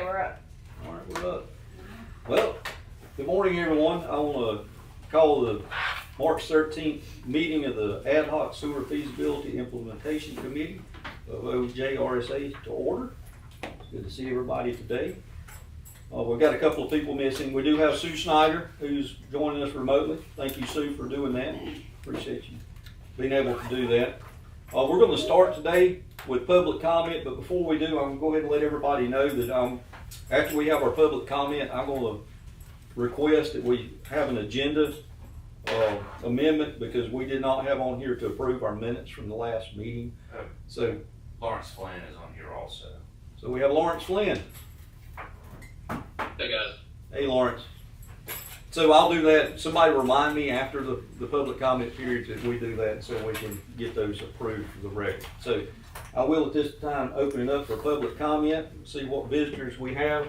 we're up. All right, we're up. Well, good morning, everyone. I want to call the March 13th meeting of the Ad Hoc Sewer Feasibility Implementation Committee of OJRSA to order. It's good to see everybody today. We've got a couple of people missing. We do have Sue Snyder, who's joining us remotely. Thank you, Sue, for doing that. Appreciate you being able to do that. We're going to start today with public comment, but before we do, I'm going to go ahead and let everybody know that after we have our public comment, I'm going to request that we have an agenda amendment because we did not have on here to approve our minutes from the last meeting. So Lawrence Flynn is on here also. So we have Lawrence Flynn. Hey guys. Hey Lawrence. So I'll do that. Somebody remind me after the public comment period that we do that so we can get those approved for the record. So I will at this time open it up for public comment and see what visitors we have.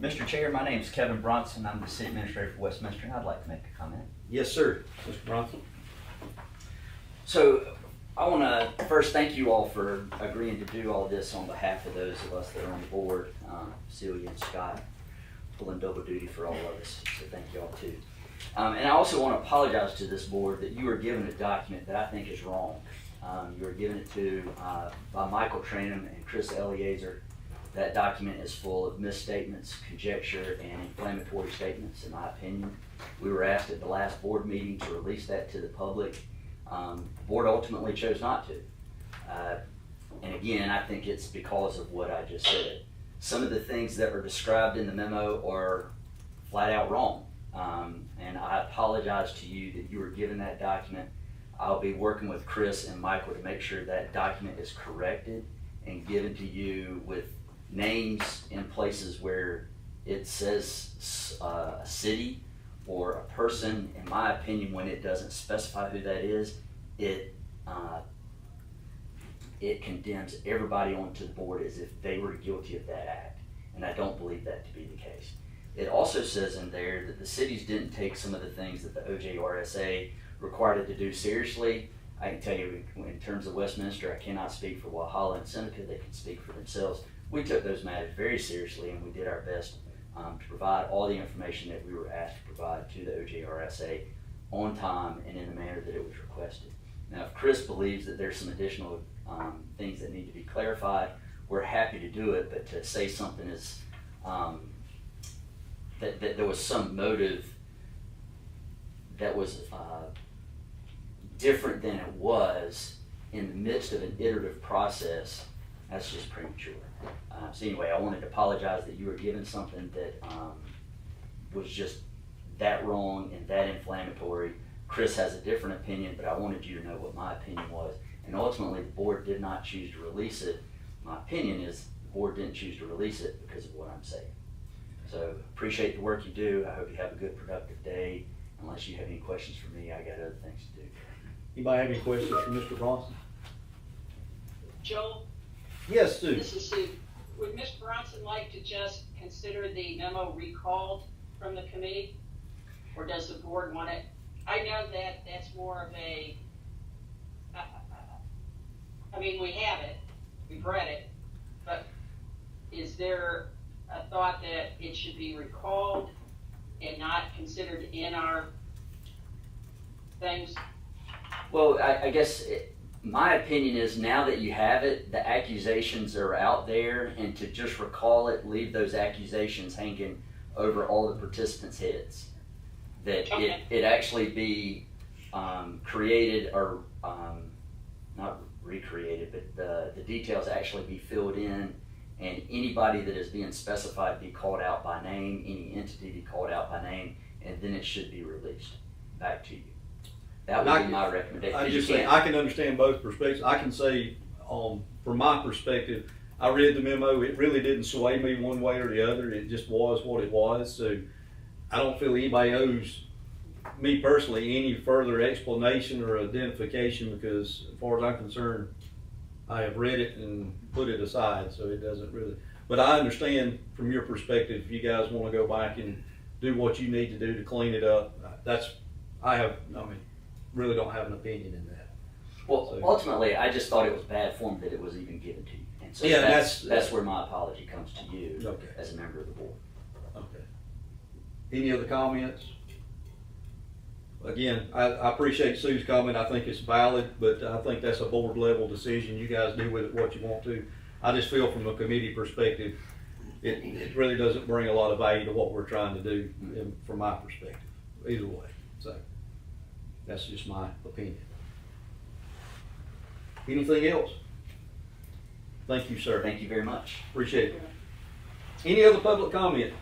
Mr. Chair, my name is Kevin Bronson. I'm the City Administrator for Westminster, and I'd like to make a comment. Yes, sir. Mr. Bronson. So I want to first thank you all for agreeing to do all this on behalf of those of us that are on the board, Celia and Scott, pulling double duty for all of us, so thank you all too. And I also want to apologize to this board that you were given a document that I think is wrong. You were given it to by Michael Tranum and Chris Eliezer. That document is full of misstatements, conjecture, and inflammatory statements, in my opinion. We were asked at the last board meeting to release that to the public. The board ultimately chose not to. And again, I think it's because of what I just said. Some of the things that are described in the memo are flat out wrong. And I apologize to you that you were given that document. I'll be working with Chris and Michael to make sure that document is corrected and given to you with names in places where it says a city or a person. In my opinion, when it doesn't specify who that is, it condemns everybody onto the board as if they were guilty of that act, and I don't believe that to be the case. It also says in there that the cities didn't take some of the things that the OJRSA required it to do seriously. I can tell you in terms of Westminster, I cannot speak for Walhalla and Seneca, they can speak for themselves. We took those matters very seriously and we did our best to provide all the information that we were asked to provide to the OJRSA on time and in the manner that it was requested. Now, if Chris believes that there's some additional things that need to be clarified, we're happy to do it, but to say something is, that there was some motive that was different than it was in the midst of an iterative process, that's just premature. So anyway, I wanted to apologize that you were given something that was just that wrong and that inflammatory. Chris has a different opinion, but I wanted you to know what my opinion was. And ultimately, the board did not choose to release it. My opinion is the board didn't choose to release it because of what I'm saying. So appreciate the work you do. I hope you have a good, productive day. Unless you have any questions for me, I got other things to do. Anybody have any questions for Mr. Bronson? Joel? Yes, Sue. This is Sue. Would Ms. Bronson like to just consider the memo recalled from the committee? Or does the board want it? I know that that's more of a, I mean, we have it, we've read it, but is there a thought that it should be recalled and not considered in our things? Well, I guess my opinion is now that you have it, the accusations are out there, and to just recall it, leave those accusations hanging over all the participants' heads. That okay. it actually be created or not recreated, but the details actually be filled in, and anybody that is being specified be called out by name, any entity be called out by name, and then it should be released back to you. That would be my recommendation. I just say I can understand both perspectives. I can say, from my perspective, I read the memo. It really didn't sway me one way or the other. It just was what it was. So I don't feel anybody owes me personally any further explanation or identification because, as far as I'm concerned, I have read it and put it aside. So it doesn't really. But I understand from your perspective, if you guys want to go back and do what you need to do to clean it up, really don't have an opinion in that. Well, ultimately, I just thought it was bad form that it was even given to you. And so Yeah, that's where my apology comes to you Okay. as a member of the board. Okay. Any other comments? Again, I appreciate Sue's comment. I think it's valid, but I think that's a board level decision. You guys do with it what you want to. I just feel from a committee perspective, it really doesn't bring a lot of value to what we're trying to do from my perspective, either way. So that's just my opinion. Anything else? Thank you, sir. Thank you very much. Appreciate it. Any other public comment?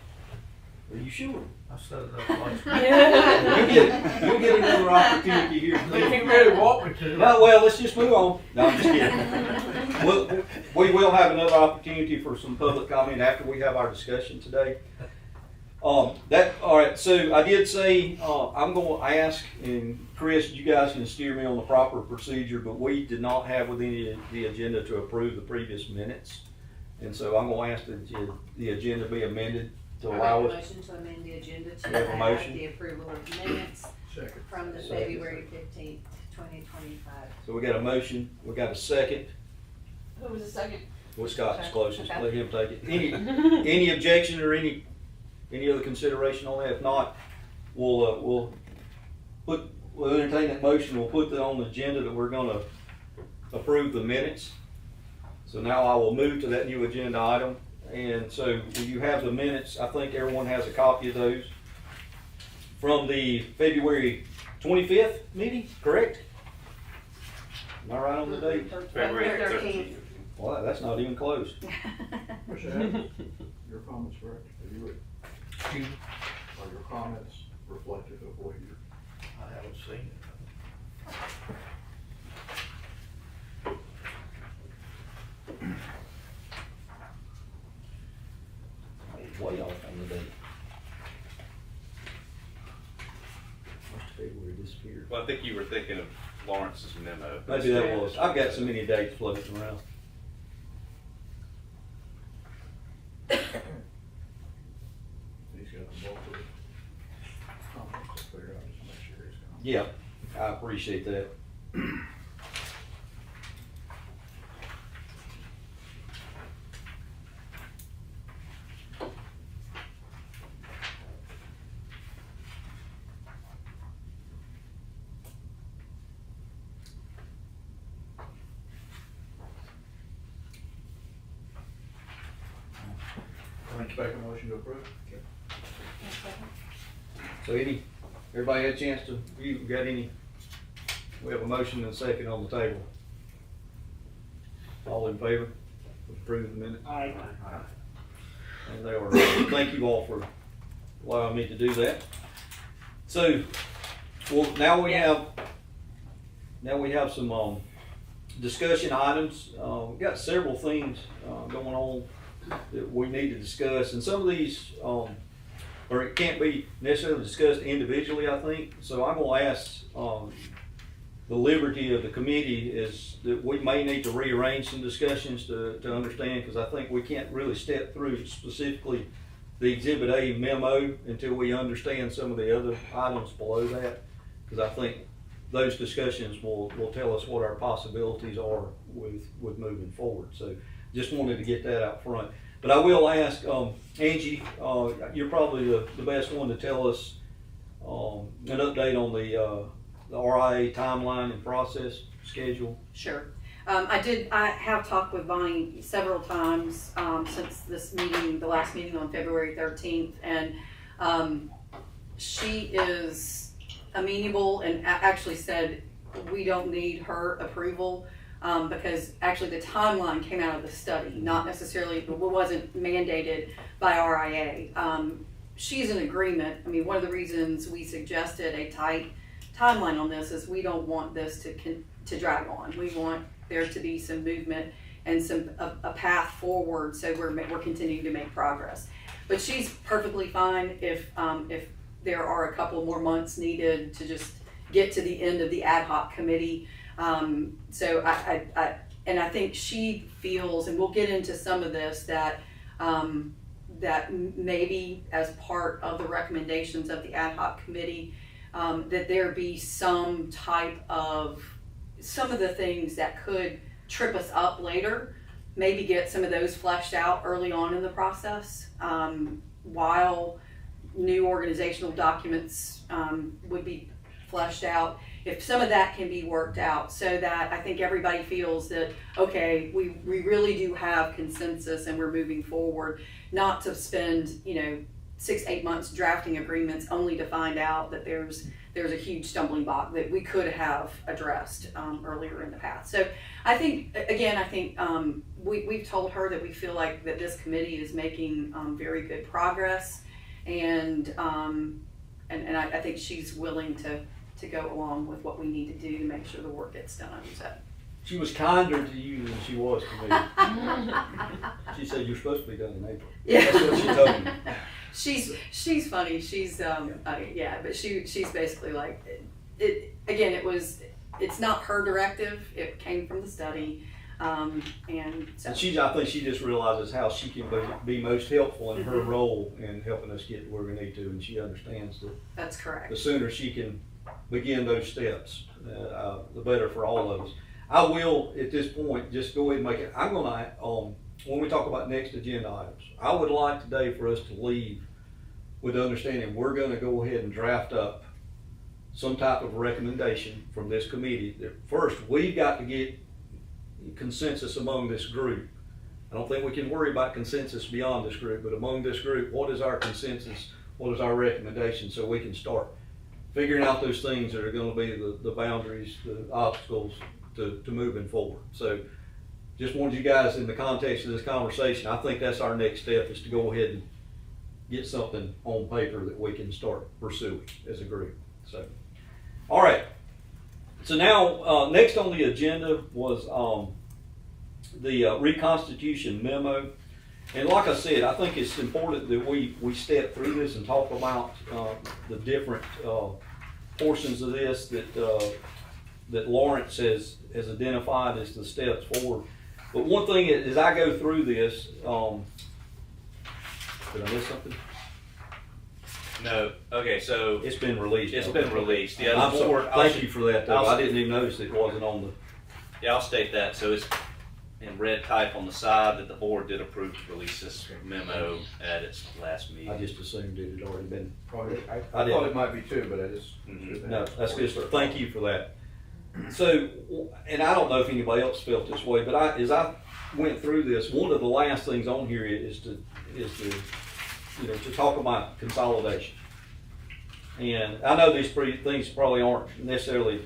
Are you sure? I set it up like. You'll get another opportunity here. If you really want me to. No, well, let's just move on. No, I'm just kidding. We will have another opportunity for some public comment after we have our discussion today. All right, so I did say, I'm gonna ask, and Chris, you guys can steer me on the proper procedure, but we did not have within the agenda to approve the previous minutes. And so I'm gonna ask that the agenda be amended to allow us. Motion to amend the agenda We have a to motion. add the approval of minutes Second. from the Second. February 15th, 2025. So we got a motion, we got a second. Who was the second? Well, Scott's Okay. closest, Okay. let him take it. Any objection or any other consideration on that? If not, we'll entertain that motion, we'll put that on the agenda that we're gonna approve the minutes. So now I will move to that new agenda item, and so you have the minutes, I think everyone has a copy of those from the February 25th meeting, correct? Am I right on the date? February 13th. Well, that's not even close. Your comments correct? Are your comments reflective of what you're? I haven't seen it. Way off on the date. Must February disappeared. Well, I think you were thinking of Lawrence's memo. Maybe that was. I've got so many dates floating around. He's got multiple comments to figure out, just make sure he's got. Yeah, I appreciate that. I expect a motion to approve. So everybody had a chance to, you got any? We have a motion and a second on the table. All in favor of approving the minute? Aye. And they are, thank you all for allowing me to do that. So, well, now we have some, discussion items. We've got several things, going on that we need to discuss, and some of these, or it can't be necessarily discussed individually, I think. So I'm gonna ask, the liberty of the committee is that we may need to rearrange some discussions to understand, because I think we can't really step through specifically the Exhibit A memo until we understand some of the other items below that, because I think those discussions will tell us what our possibilities are with moving forward. So just wanted to get that out front. But I will ask, Angie, you're probably the best one to tell us an update on the RIA timeline and process schedule. Sure. I have talked with Bonnie several times since this meeting, the last meeting on February 13th, and she is amenable and actually said we don't need her approval because actually the timeline came out of the study, not necessarily, it wasn't mandated by RIA. She's in agreement. I mean, one of the reasons we suggested a tight timeline on this is we don't want this to drag on. We want there to be some movement and a path forward, so we're continuing to make progress. But she's perfectly fine if there are a couple more months needed to just get to the end of the ad hoc committee. So I think she feels, and we'll get into some of this, that that maybe as part of the recommendations of the ad hoc committee, that there be some of the things that could trip us up later maybe get some of those fleshed out early on in the process, while new organizational documents would be fleshed out. If some of that can be worked out so that I think everybody feels that, okay, we really do have consensus and we're moving forward, not to spend, 6-8 months drafting agreements only to find out that there's a huge stumbling block that we could have addressed earlier in the past. So I think, again, we've told her that we feel like that this committee is making very good progress, and I think she's willing to go along with what we need to do to make sure the work gets done. So. She was kinder to you than she was to me. She said you're supposed to be done in April. Yeah. That's what she told me. She's funny. She's but she's basically like it. Again, it's not her directive. It came from the study, and so. And I think she just realizes how she can be most helpful in her role in helping us get to where we need to, and she understands that. That's correct. The sooner she can begin those steps, the better for all of us. I will, at this point, just go ahead and make it. I'm gonna, when we talk about next agenda items, I would like today for us to leave with the understanding we're gonna go ahead and draft up some type of recommendation from this committee. First, we've got to get consensus among this group. I don't think we can worry about consensus beyond this group, but among this group, what is our consensus? What is our recommendation, so we can start figuring out those things that are gonna be the boundaries, the obstacles to moving forward. So just wanted you guys, in the context of this conversation, I think that's our next step, is to go ahead and get something on paper that we can start pursuing as a group. So, all right. So now, next on the agenda was the reconstitution memo. And like I said, I think it's important that we step through this and talk about the different portions of this that Lawrence has identified as the steps forward. But one thing as I go through this, did I miss something? No, okay, so It's been released. it's been released. Yeah, I'm the board, sorry. Thank you for that, though. I'll- I didn't even notice it wasn't on the. Yeah, I'll state that. So it's in red type on the side that the board did approve to release this memo at its last meeting. I just assumed it had already been. Probably, I I thought didn't. it might be too, but I just. No, that's good, sir. Thank you for that. So, and I don't know if anybody else felt this way, but as I went through this, one of the last things on here is to talk about consolidation. And I know these things probably aren't necessarily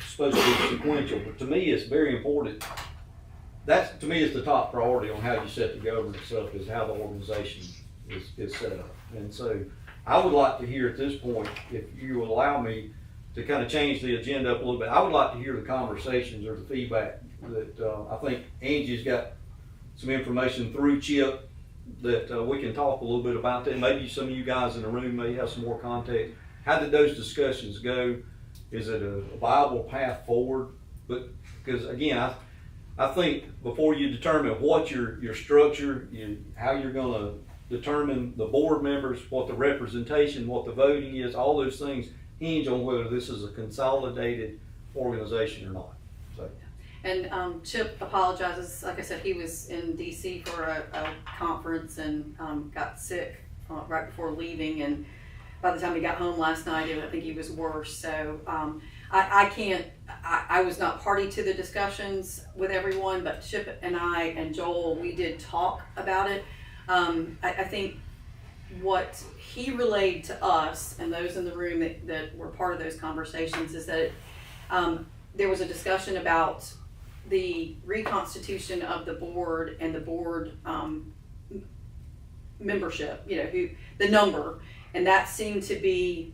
supposed to be sequential, but to me, it's very important. That, to me, is the top priority on how you set the governance up, is how the organization is set up. And so I would like to hear at this point, if you will allow me to kind of change the agenda up a little bit, I would like to hear the conversations or the feedback that I think Angie's got some information through Chip that we can talk a little bit about that. Maybe some of you guys in the room may have some more context. How did those discussions go? Is it a viable path forward? But because again, I think before you determine what your structure, how you're going to determine the board members, what the representation, what the voting is, all those things hinge on whether this is a consolidated organization or not. So. And Chip apologizes. Like I said, he was in DC for a conference and got sick right before leaving, and by the time he got home last night, I think he was worse. So I was not party to the discussions with everyone, but Chip and I and Joel, we did talk about it. I think what he relayed to us and those in the room that were part of those conversations is that there was a discussion about the reconstitution of the board and the board membership, the number, and that seemed to be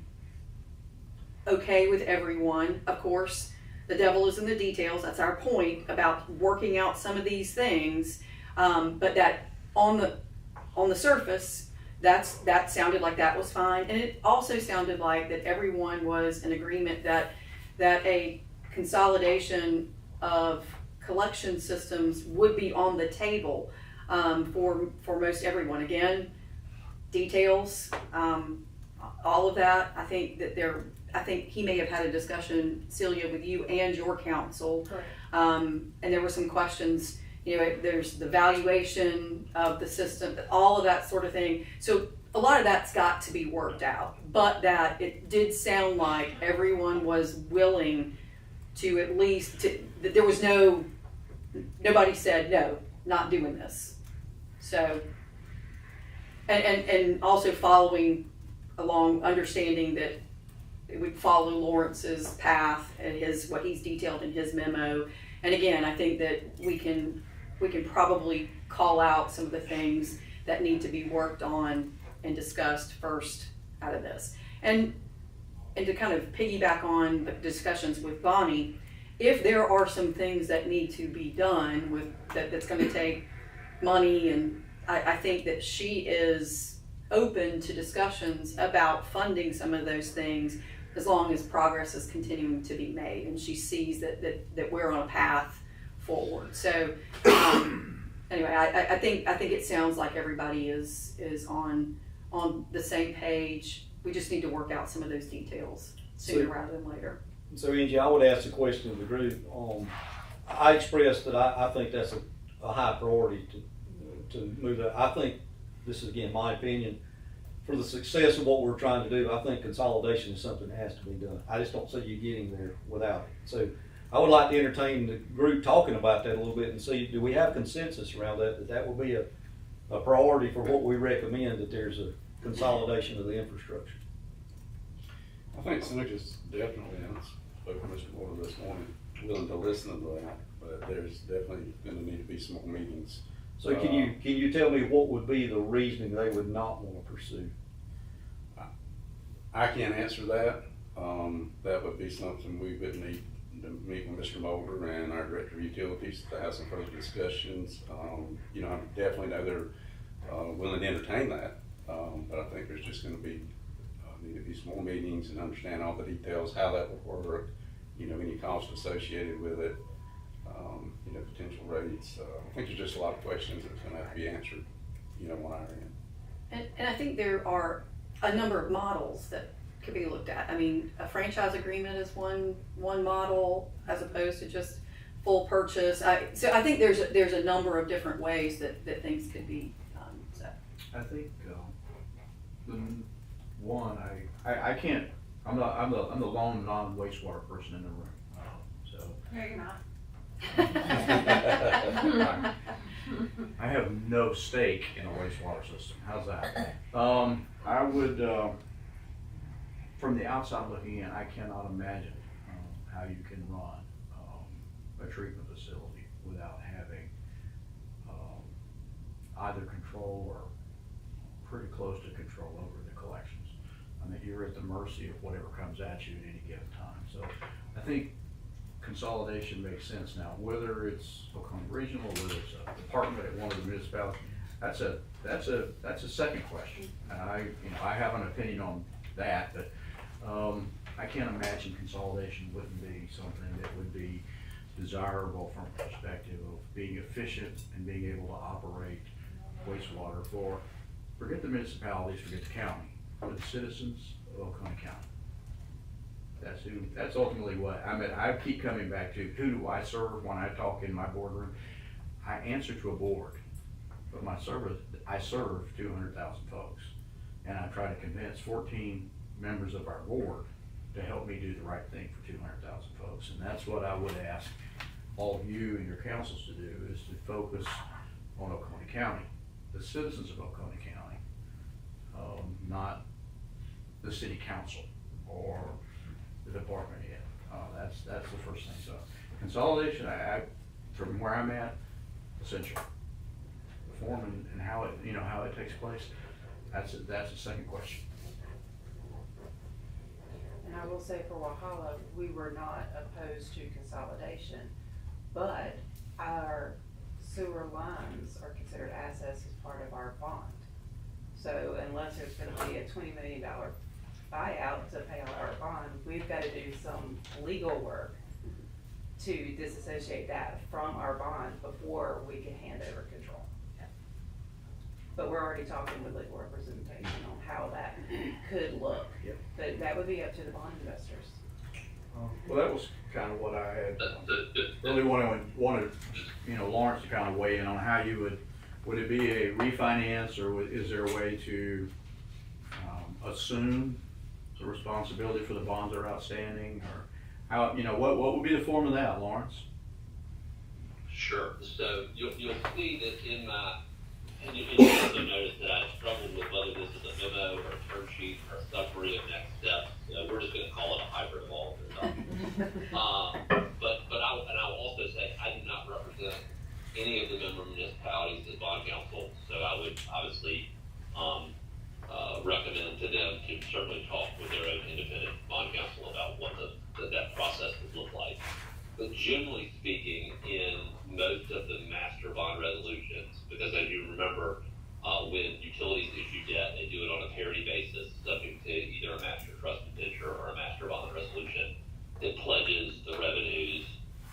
okay with everyone. Of course, the devil is in the details. That's our point about working out some of these things, but that on the surface, that sounded like that was fine, and it also sounded like that everyone was in agreement that a consolidation of collection systems would be on the table for most everyone. Again, details, all of that. I think he may have had a discussion, Celia, with you and your council, and there were some questions you know, there's the valuation of the system, all of that sort of thing. So a lot of that's got to be worked out, but that it did sound like everyone was willing to at least, that there was nobody said, no, not doing this. So, and also following along, understanding that it would follow Lawrence's path and what he's detailed in his memo. And again, I think that we can probably call out some of the things that need to be worked on and discussed first out of this. And to kind of piggyback on the discussions with Bonnie, if there are some things that need to be done with that's going to take money, and I think that she is open to discussions about funding some of those things as long as progress is continuing to be made and she sees that we're on a path forward. So anyway, I think it sounds like everybody is on the same page. We just need to work out some of those details sooner rather than later. So Angie, I would ask the question of the group. I expressed that I think that's a high priority to move that. I think, this is again my opinion, for the success of what we're trying to do, I think consolidation is something that has to be done. I just don't see you getting there without it. So I would like to entertain the group talking about that a little bit and see, do we have consensus around that will be a priority for what we recommend, that there's a consolidation of the infrastructure. I think Seneca's definitely, and I spoke to Mr. Porter this morning, willing to listen to that, but there's definitely gonna need to be some more meetings. So can you tell me what would be the reasoning they would not want to pursue? I can't answer that. That would be something we would need to meet with Mr. Mulder and our Director of Utilities to have some further discussions. You know, I definitely know they're willing to entertain that, but I think there's just gonna be, need to be some more meetings and understand all the details, how that would work, you know, any cost associated with it, you know, potential rates. I think there's just a lot of questions that's gonna have to be answered, you know, on our end. And I think there are a number of models that could be looked at. I mean, a franchise agreement is one model as opposed to just full purchase. So I think there's a number of different ways that things could be done. So I think one, I can't. I'm the lone non-wastewater person in the room. So No, you're not. I have no stake in a wastewater system. How's that? I would, from the outside looking in, I cannot imagine how you can run a treatment facility without having either control or pretty close to control over the collections. I mean, you're at the mercy of whatever comes at you at any given time. So I think consolidation makes sense now. Whether it's Oconee Regional, whether it's a department at one of the municipalities, that's a second question. And I have an opinion on that, but I can't imagine consolidation wouldn't be something that would be desirable from a perspective of being efficient and being able to operate wastewater for, forget the municipalities, forget the county, for the citizens of Oconee County. That's ultimately what, I keep coming back to, who do I serve when I talk in my boardroom? I answer to a board, but I serve 200,000 folks. And I try to convince 14 members of our board to help me do the right thing for 200,000 folks. And that's what I would ask all of you and your councils to do, is to focus on Oconee County, the citizens of Oconee County, not the city council or the department head. That's the first thing. So consolidation, from where I'm at, essential. The form and how it takes place, that's the second question. And I will say for Walhalla, we were not opposed to consolidation, but our sewer lines are considered assets as part of our bond. So unless there's gonna be a $20 million buyout to pay out our bond, we've got to do some legal work to disassociate that from our bond before we can hand over control. But we're already talking with legal representation on how that could look. Yep. But that would be up to the bond investors. Well, that was kind of what I had really wanted Lawrence to kind of weigh in on how you would it be a refinance, or is there a way to assume the responsibility for the bonds that are outstanding, or how, what would be the form of that, Lawrence? Sure. So you'll see that in my, and you also notice that I struggled with whether this is a memo or a term sheet or a summary of next steps. We're just going to call it a hybrid of all of this. But I will also say I do not represent any of the member municipalities as bond counsel, so I would obviously recommend to them to certainly talk with their own independent bond counsel about what that process would look like. But generally speaking, in most of the master bond resolutions, because as you remember, when utilities issue debt, they do it on a parity basis, subject to either a master trust indenture or a master bond resolution that pledges the revenues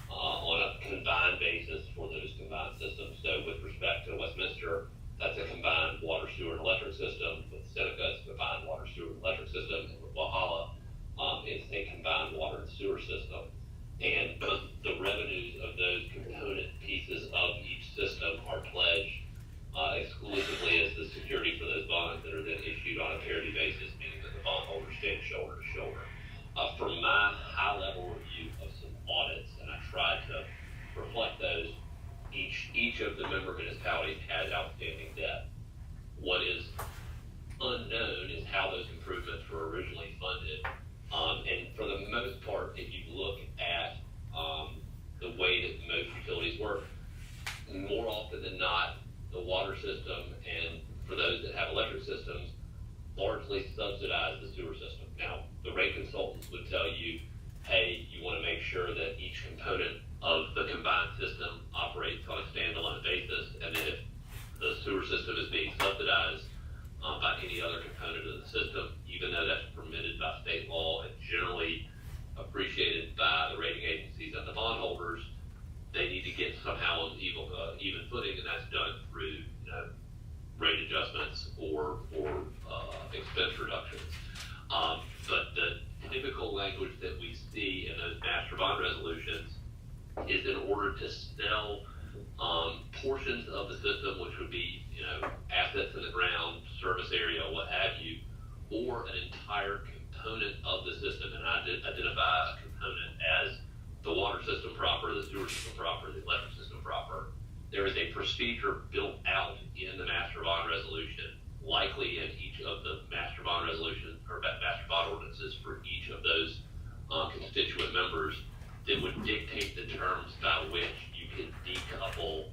on a combined basis for those combined systems. So with respect to Westminster, that's a combined water, sewer, and electric system. With Seneca, it's a combined water, sewer, and electric system. And with Walhalla, it's a combined water and sewer system. And the revenues of those component pieces of each system are pledged exclusively as the security for those bonds that are then issued on a parity basis, meaning that the bondholders stand shoulder to shoulder. From my high-level review of some audits, and I tried to reflect those, each of the member municipalities has outstanding debt. What is unknown is how those improvements were originally funded. And for the most part, if you look at the way that most utilities work, more often than not, the water system, and for those that have electric systems, largely subsidize the sewer system. Now, the rate consultants would tell you, hey, you want to make sure that each component of the combined system operates on a standalone basis, and then if the sewer system is being subsidized by any other component of the system, even though that's permitted by state law and generally appreciated by the rating agencies and the bondholders, they need to get somehow on even footing, and that's done through rate adjustments or expense reductions. But the typical language that we see in those master bond resolutions is in order to sell portions of the system, which would be assets in the ground, service area, what have you, or an entire component of the system. And I did identify a component as the water system proper, the sewer system proper, the electric system proper. There is a procedure built out in the master bond resolution, likely in each of the master bond resolutions or master bond ordinances for each of those constituent members, that would dictate the terms by which you can decouple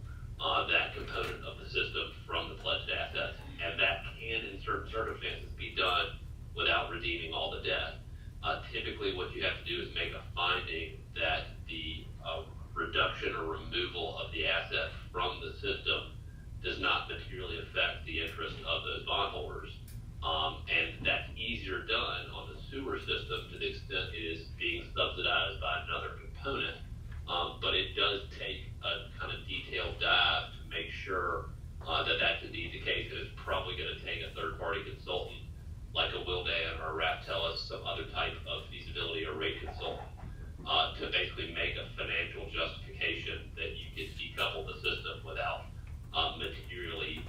that component of the system from the pledged assets. And that can, in certain circumstances, be done without redeeming all the debt. Typically, what you have to do is make a finding that the reduction or removal of the asset from the system does not materially affect the interest of those bondholders. And that's easier done on the sewer system to the extent it is being subsidized by another component. But it does take a kind of detailed dive to make sure that that's indeed the case. And it's probably going to take a third-party consultant like a Willdan or a Raptellus, some other type of feasibility or rate consultant, to basically make a financial justification that you can decouple the system without materially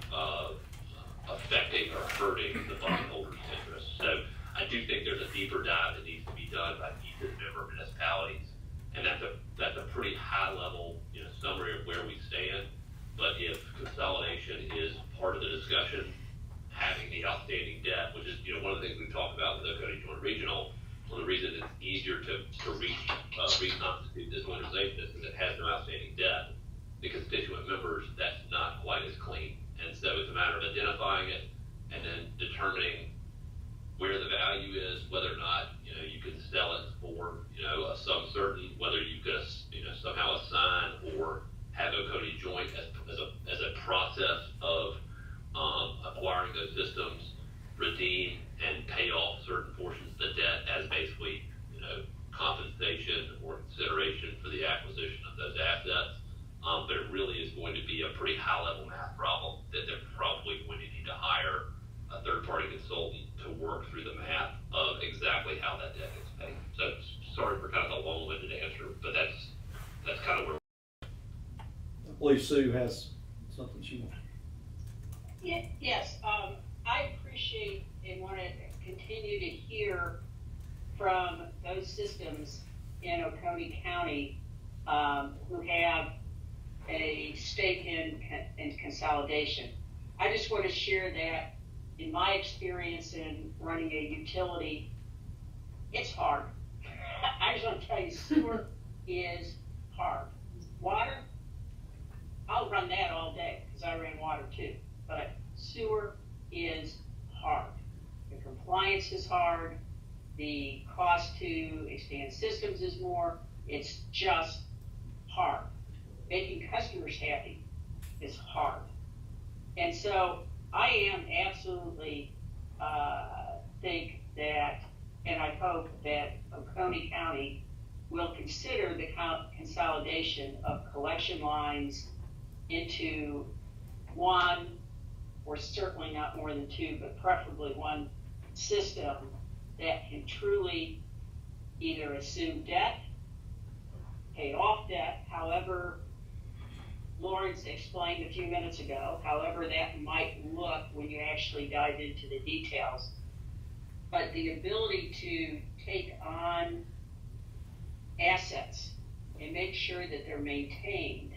affecting or hurting the bondholders' interests. So I do think there's a deeper dive that needs to be done by each of the member municipalities, and that's a pretty high level summary of where we stand. But if consolidation is part of the discussion, having the outstanding debt, which is one of the things we've talked about with Oconee Joint Regional, one of the reasons it's easier to reconstitute this organization is because it has no outstanding debt. The constituent members, that's not quite as clean. And so it's a matter of identifying it and then determining where the value is, whether or not you can sell it for some certain, whether you could somehow assign or have Oconee Joint as a process of acquiring those systems, redeem and pay off certain portions of the debt as basically compensation or consideration for the acquisition of those assets. But it really is going to be a pretty high-level math problem that they're probably going to need to hire a third-party consultant to work through the math of exactly how that debt gets paid. So sorry for kind of a long believe Sue has something she wants. Yes, I appreciate and want to continue to hear from those systems in Oconee County who have a stake in consolidation. I just want to share that in my experience in running a utility, it's hard. I just want to tell you, sewer is hard. Water, I'll run that all day because I ran water too. But sewer is hard. The compliance is hard. The cost to expand systems is more. It's just hard. Making customers happy is hard. And so I am absolutely think that, and I hope that Oconee County will consider the consolidation of collection lines into one, or certainly not more than two, but preferably one system that can truly either assume debt, pay off debt, however Lawrence explained a few minutes ago, however that might look when you actually dive into the details. But the ability to take on assets and make sure that they're maintained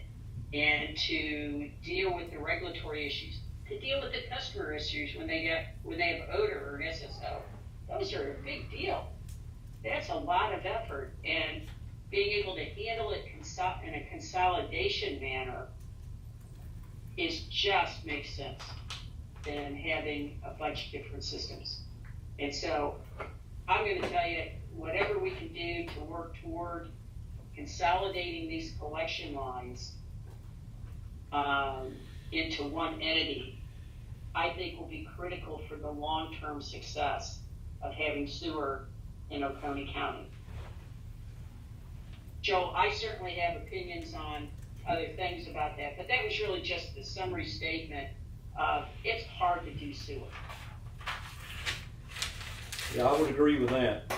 and to deal with the regulatory issues, to deal with the customer issues when they have odor or an SSO, those are a big deal. That's a lot of effort, and being able to handle it in a consolidation manner just makes sense than having a bunch of different systems. And so I'm going to tell you, whatever we can do to work toward consolidating these collection lines into one entity, I think will be critical for the long-term success of having sewer in Oconee County. Joe, I certainly have opinions on other things about that, but that was really just the summary statement of it's hard to do sewer. Yeah, I would agree with that.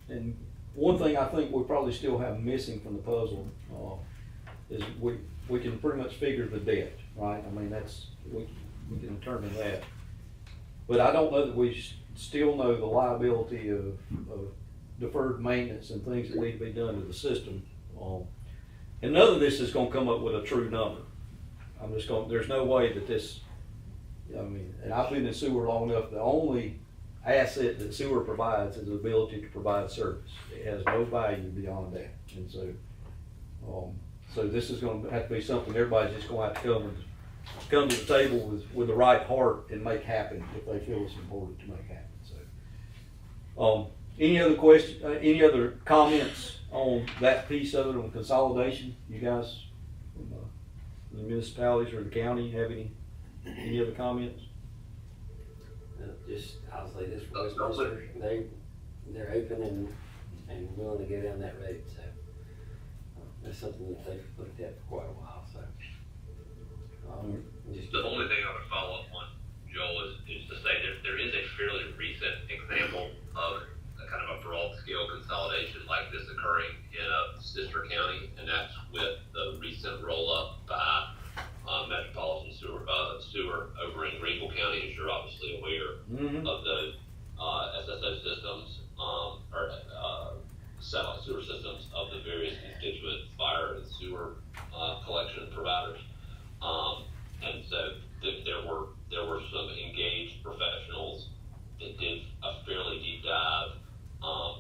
And one thing I think we probably still have missing from the puzzle is we can pretty much figure the debt, right? I mean, we can determine that. But I don't know that we still know the liability of deferred maintenance and things that need to be done to the system. And none of this is gonna come up with a true number. There's no way that this, I mean, and I've been in sewer long enough, the only asset that sewer provides is the ability to provide service. It has no value beyond that. And so this is gonna have to be something everybody's just gonna have to come to the table with the right heart and make happen if they feel it's important to make happen. So, any other comments on that piece of it, on consolidation? You guys from the municipalities or the county have any other comments? Just, I'll say this for Westminster, they're open and willing to go down that road, so that's something that they've looked at for quite a while, so. Just The only thing I would follow up on, Joel, is to say there is a fairly recent example of a kind of a broad scale consolidation like this occurring in a sister county, and that's with the recent roll up by Metropolitan Sewer over in Greenville County, as you're obviously aware of the SSO systems or satellite sewer systems of the various constituent fire and sewer collection providers. And so there were some engaged professionals that did a fairly deep dive,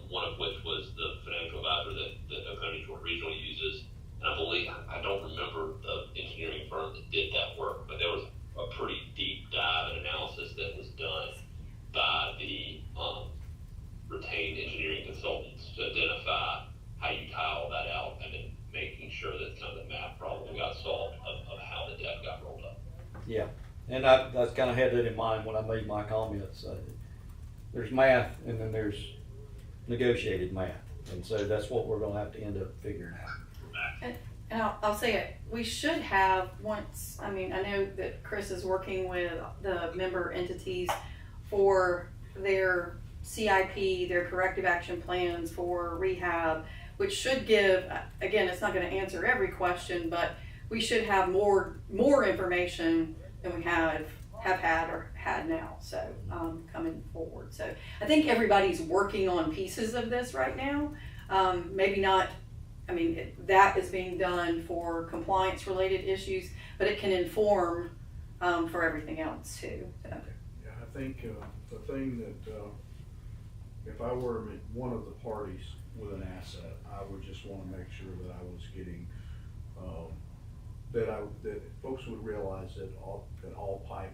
one of which was the financial advisor that Oconee Regional uses. And I believe, I don't remember the engineering firm that did that work, but there was a pretty deep dive and analysis that was done by the retained engineering consultants to identify how you tie all that out, and then making sure that kind of the math problem got solved of how the debt got rolled up. Yeah, and I kind of had that in mind when I made my comments. There's math and then there's negotiated math. And so that's what we're gonna have to end up figuring out. And I'll say it, we should have once, I mean, I know that Chris is working with the member entities for their CIP, their corrective action plans for rehab, which should give, again, it's not gonna answer every question, but we should have more information than we have had now, so, coming forward. So I think everybody's working on pieces of this right now. Maybe not, I mean, that is being done for compliance related issues, but it can inform, for everything else too. So. Yeah, I think, the thing that, if I were one of the parties with an asset, I would just wanna make sure that I was getting, that folks would realize that all pipe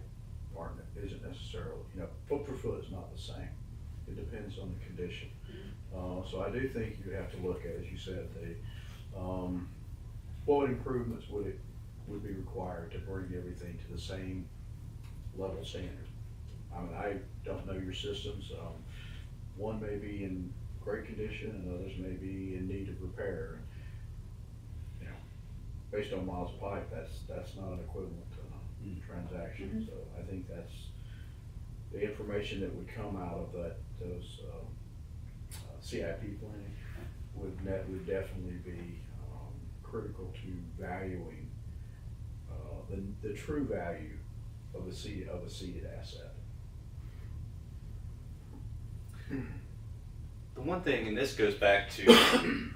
isn't necessarily, foot for foot is not the same. It depends on the condition. So I do think you have to look at, as you said, what improvements would be required to bring everything to the same level standard. I mean, I don't know your systems. One may be in great condition and others may be in need of repair. Based on miles of pipe, that's not an equivalent transaction. So I think that's the information that would come out of those CIP planning would definitely be critical to valuing the true value of a seeded asset. The one thing, and this goes back to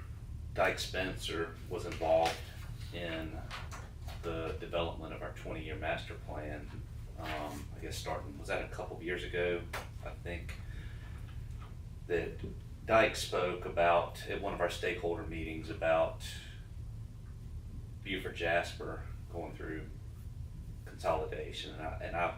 Dyke Spencer was involved in the development of our 20-year master plan. I guess was that a couple of years ago? I think that Dyke spoke about at one of our stakeholder meetings about Beaufort Jasper going through consolidation, and I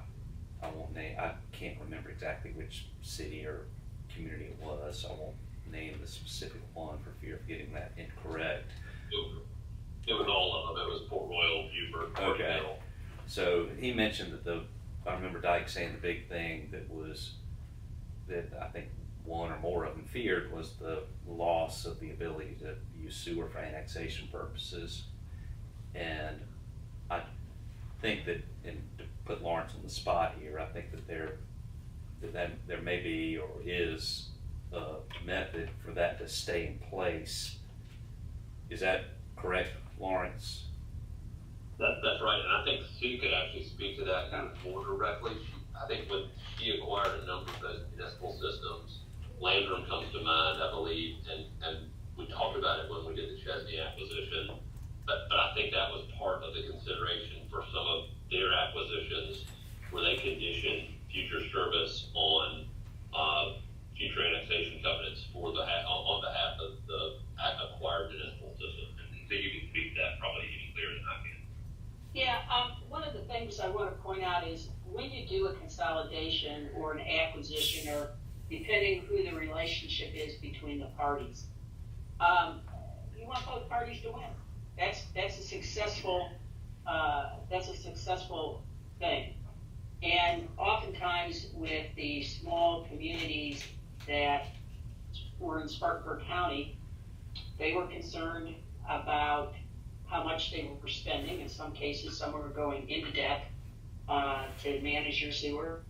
won't name. I can't remember exactly which city or community it was, so I won't name the specific one for fear of getting that incorrect. It was all of them. It was Port Royal, Beaufort, Okay. So he mentioned that I remember Dyke saying the big thing that I think one or more of them feared was the loss of the ability to use sewer for annexation purposes. And I think that, and to put Lawrence on the spot here, I think that there may be or is a method for that to stay in place. Is that correct, Lawrence? That's right, and I think Sue could actually speak to that kind of more directly. I think when she acquired a number of those municipal systems, Landrum comes to mind, I believe, and we talked about it when we did the Chesney acquisition, but I think that was part of the consideration for some of their acquisitions, where they conditioned future service on future annexation covenants on behalf of the acquired municipal system. And so you can speak to that probably even clearer than I can. Yeah, one of the things I want to point out is when you do a consolidation or an acquisition, or depending who the relationship is between the parties, you want both parties to win. That's a successful thing. And oftentimes with the small communities that were in Spartanburg County, they were concerned about how much they were spending. In some cases, some were going into debt to manage your sewer.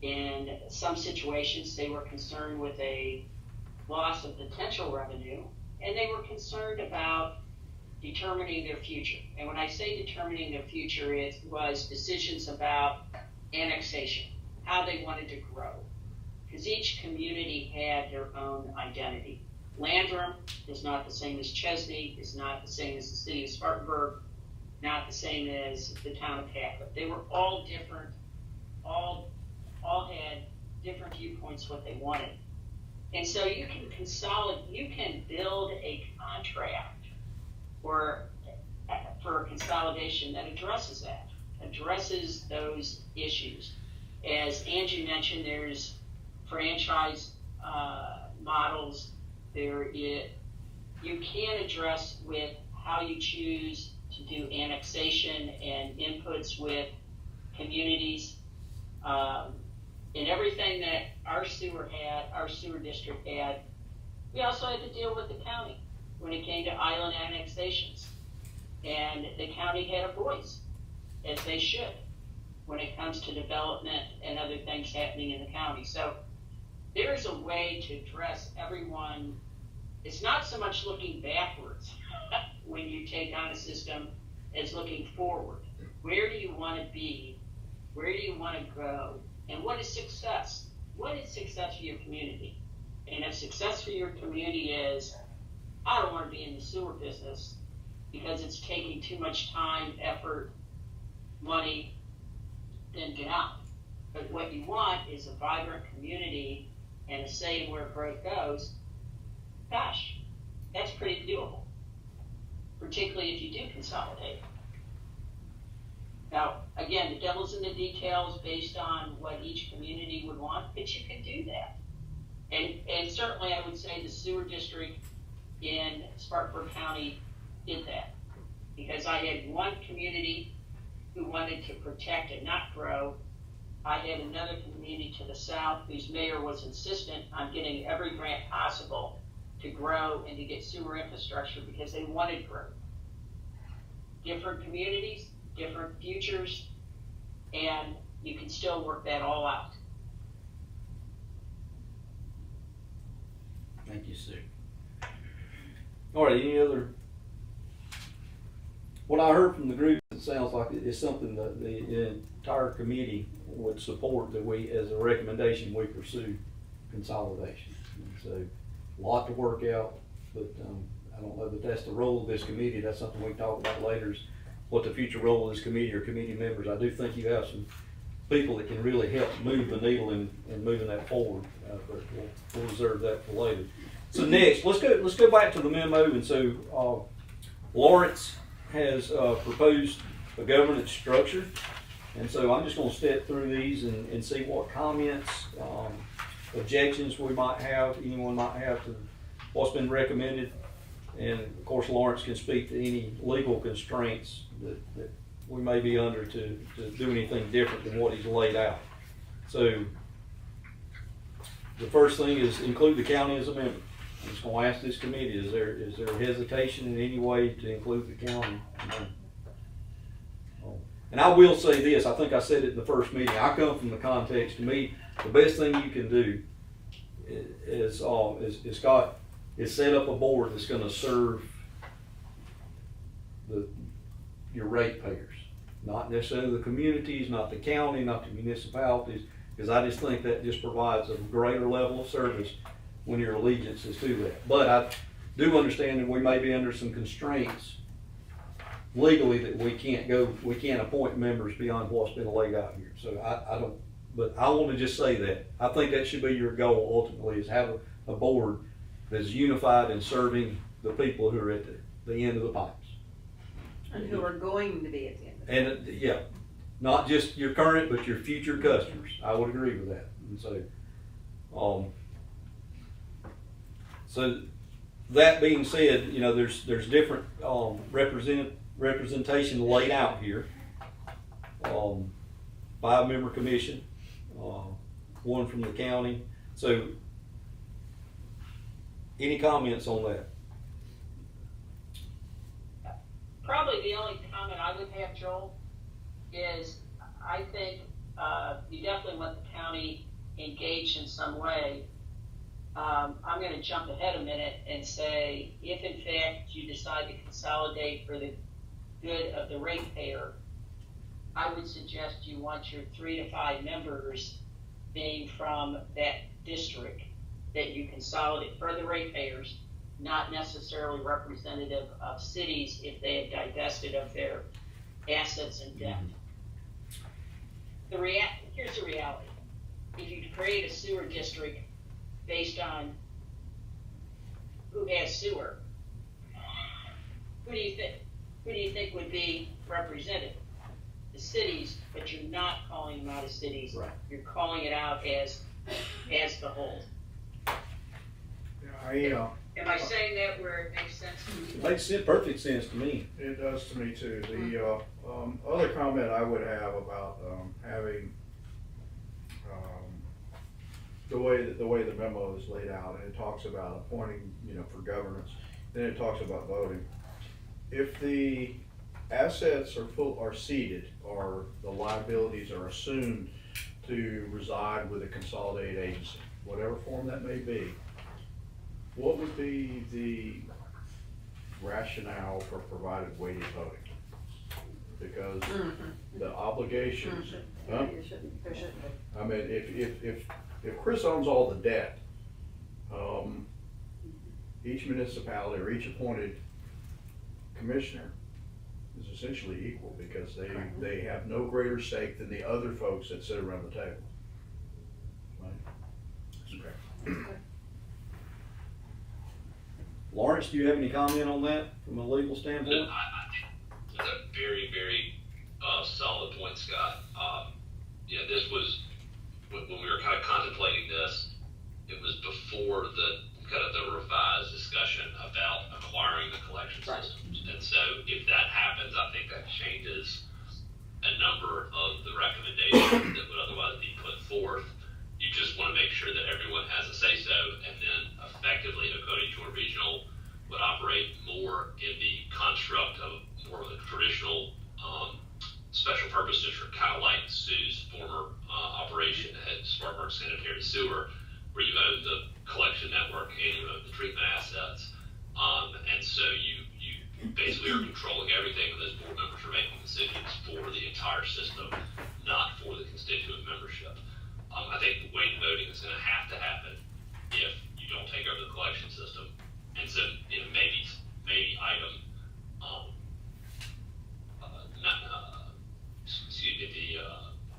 In some situations, they were concerned with a loss of potential revenue, and they were concerned about determining their future. And when I say determining their future, it was decisions about annexation, how they wanted to grow, because each community had their own identity. Landrum is not the same as Chesney, is not the same as the city of Spartanburg, not the same as the town of Catholic. They were all different, all had different viewpoints what they wanted. And so you can you can build a contract for a consolidation that addresses those issues. As Angie mentioned, there's franchise models. You can address with how you choose to do annexation and inputs with communities. And everything that our sewer district had, we also had to deal with the county when it came to island annexations. And the county had a voice, as they should, when it comes to development and other things happening in the county. So there is a way to address everyone. It's not so much looking backwards when you take on a system as looking forward. Where do you want to be? Where do you want to go? And what is success? What is success for your community? And if success for your community is, I don't want to be in the sewer business because it's taking too much time, effort, money, then get out. But what you want is a vibrant community and a say in where growth goes. Gosh, that's pretty doable, particularly if you do consolidate. Now, again, the devil's in the details based on what each community would want, but you can do that. And certainly I would say the sewer district in Spartanburg County did that, because I had one community who wanted to protect and not grow. I had another community to the south whose mayor was insistent on getting every grant possible to grow and to get sewer infrastructure because they wanted growth. Different communities, different futures, and you can still work that all out. Thank you, Sue. All right, any other? What I heard from the group, it sounds like it's something that the entire committee would support, that we, as a recommendation, we pursue consolidation. And so, a lot to work out, but I don't know that that's the role of this committee. That's something we can talk about later, is what the future role of this committee or committee members. I do think you have some people that can really help move the needle in moving that forward, but we'll reserve that for later. So next, let's go back to the memo. And so Lawrence has proposed a governance structure, and so I'm just going to step through these and see what comments, objections we might have, anyone might have to what's been recommended. And of course, Lawrence can speak to any legal constraints that we may be under to do anything different than what he's laid out. So the first thing is include the county as a member. I'm just going to ask this committee, is there hesitation in any way to include the county? And I will say this, I think I said it in the first meeting, I come from the context, to me, the best thing you can do is Scott, is set up a board that's going to serve your ratepayers, not necessarily the communities, not the county, not the municipalities, because I just think that just provides a greater level of service when your allegiance is to that. But I do understand that we may be under some constraints legally that we can't appoint members beyond what's been laid out here. So I don't, but I want to just say that. I think that should be your goal ultimately, is have a board that's unified in serving the people who are at the end of the pipes. And who are going to be at the end of it. And yeah, not just your current, but your future customers. I would agree with that. And so that being said, you know, there's different representation laid out here. 5-member commission, one from the county. So any comments on that? Probably the only comment I would have, Joel, is I think you definitely want the county engaged in some way. I'm going to jump ahead a minute and say, if in fact you decide to consolidate for the good of the ratepayer, I would suggest you want your 3 to 5 members being from that district that you consolidate for the ratepayers, not necessarily representative of cities if they have divested of their assets and debt. Here's the reality. If you create a sewer district based on who has sewer, who do you think would be represented? The cities, but you're not calling them out as cities. Right. You're calling it out as the whole. Am I saying that where it makes sense to you? It makes perfect sense to me. It does to me too. The other comment I would have about having the way the memo is laid out, and it talks about appointing, for governance, then it talks about voting. If the assets are ceded, or the liabilities are assumed to reside with a consolidated agency, whatever form that may be, what would be the rationale for provided weighted voting? because the obligations, huh? There shouldn't be. I mean, if Chris owns all the debt, each municipality or each appointed commissioner is essentially equal because they have no greater stake than the other folks that sit around the table. Right? Okay. Lawrence, do you have any comment on that from a legal standpoint? I think that's a very, very solid point, Scott. Yeah, this was, when we were kind of contemplating this, it was before the revised discussion about acquiring the collection systems. And so if that happens, I think that changes a number of the recommendations that would otherwise be put forth. You just want to make sure that everyone has a say-so, and then effectively Oconee Joint Regional would operate more in the construct of more of a traditional special purpose district, kind of like Sue's former operation at Spartanburg Sanitary Sewer, where you own the collection network and you own the treatment assets. And so you basically are controlling everything, and those board members are making decisions for the entire system, not for the constituent membership. I think the weighted voting is going to have to happen if you don't take over the collection system. And so, maybe item,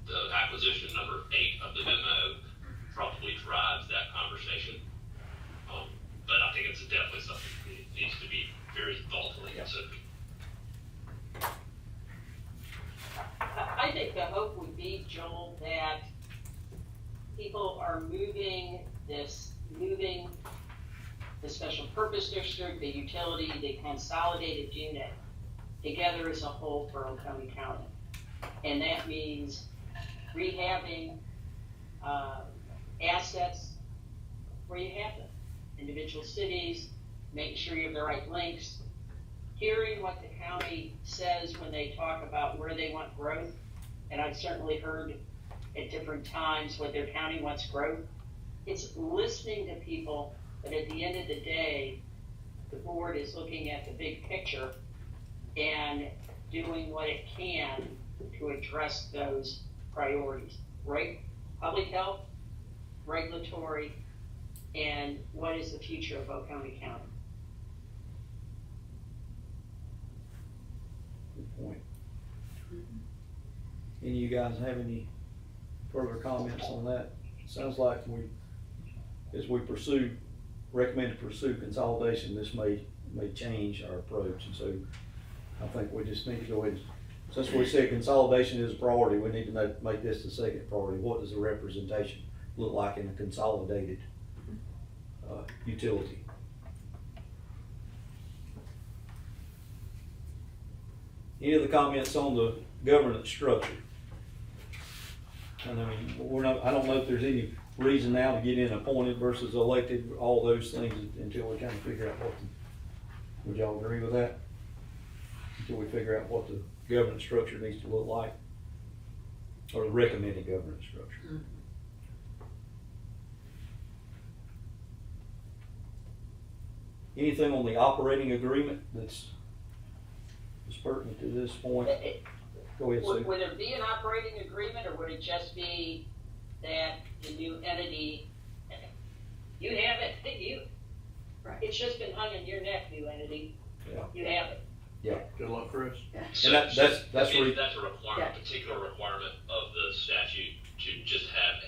the acquisition number 8 of the memo probably drives that conversation. But I think it's definitely something that needs to be very thoughtfully considered. I think the hope would be, Joel, that people are moving the special purpose district, the utility, the consolidated unit together as a whole for Oconee County. And that means rehabbing assets where you have them, individual cities, making sure you have the right links, hearing what the county says when they talk about where they want growth. And I've certainly heard at different times what their county wants growth. It's listening to people, but at the end of the day, the board is looking at the big picture and doing what it can to address those priorities, right? Public health, regulatory, and what is the future of Oconee County? Good point. Any of you guys have any further comments on that? Sounds like as we recommend to pursue consolidation, this may change our approach. And so I think we just need to go ahead, since we said consolidation is a priority, we need to make this the second priority. What does the representation look like in a consolidated utility? Any other comments on the governance structure? I mean, I don't know if there's any reason now to get in appointed versus elected, all those things until we kind of figure out would y'all agree with that? Until we figure out what the governance structure needs to look like, or the recommended governance structure. Mm-hmm. Anything on the operating agreement that's pertinent to this point? Go ahead, Sue. Would there be an operating agreement, or would it just be that the new entity, you have it, Right. it's just been hung in your neck, new entity. Yeah. You have it. Yeah. Good luck, Chris. So, And that's that's where a requirement, particular requirement of the statute to just have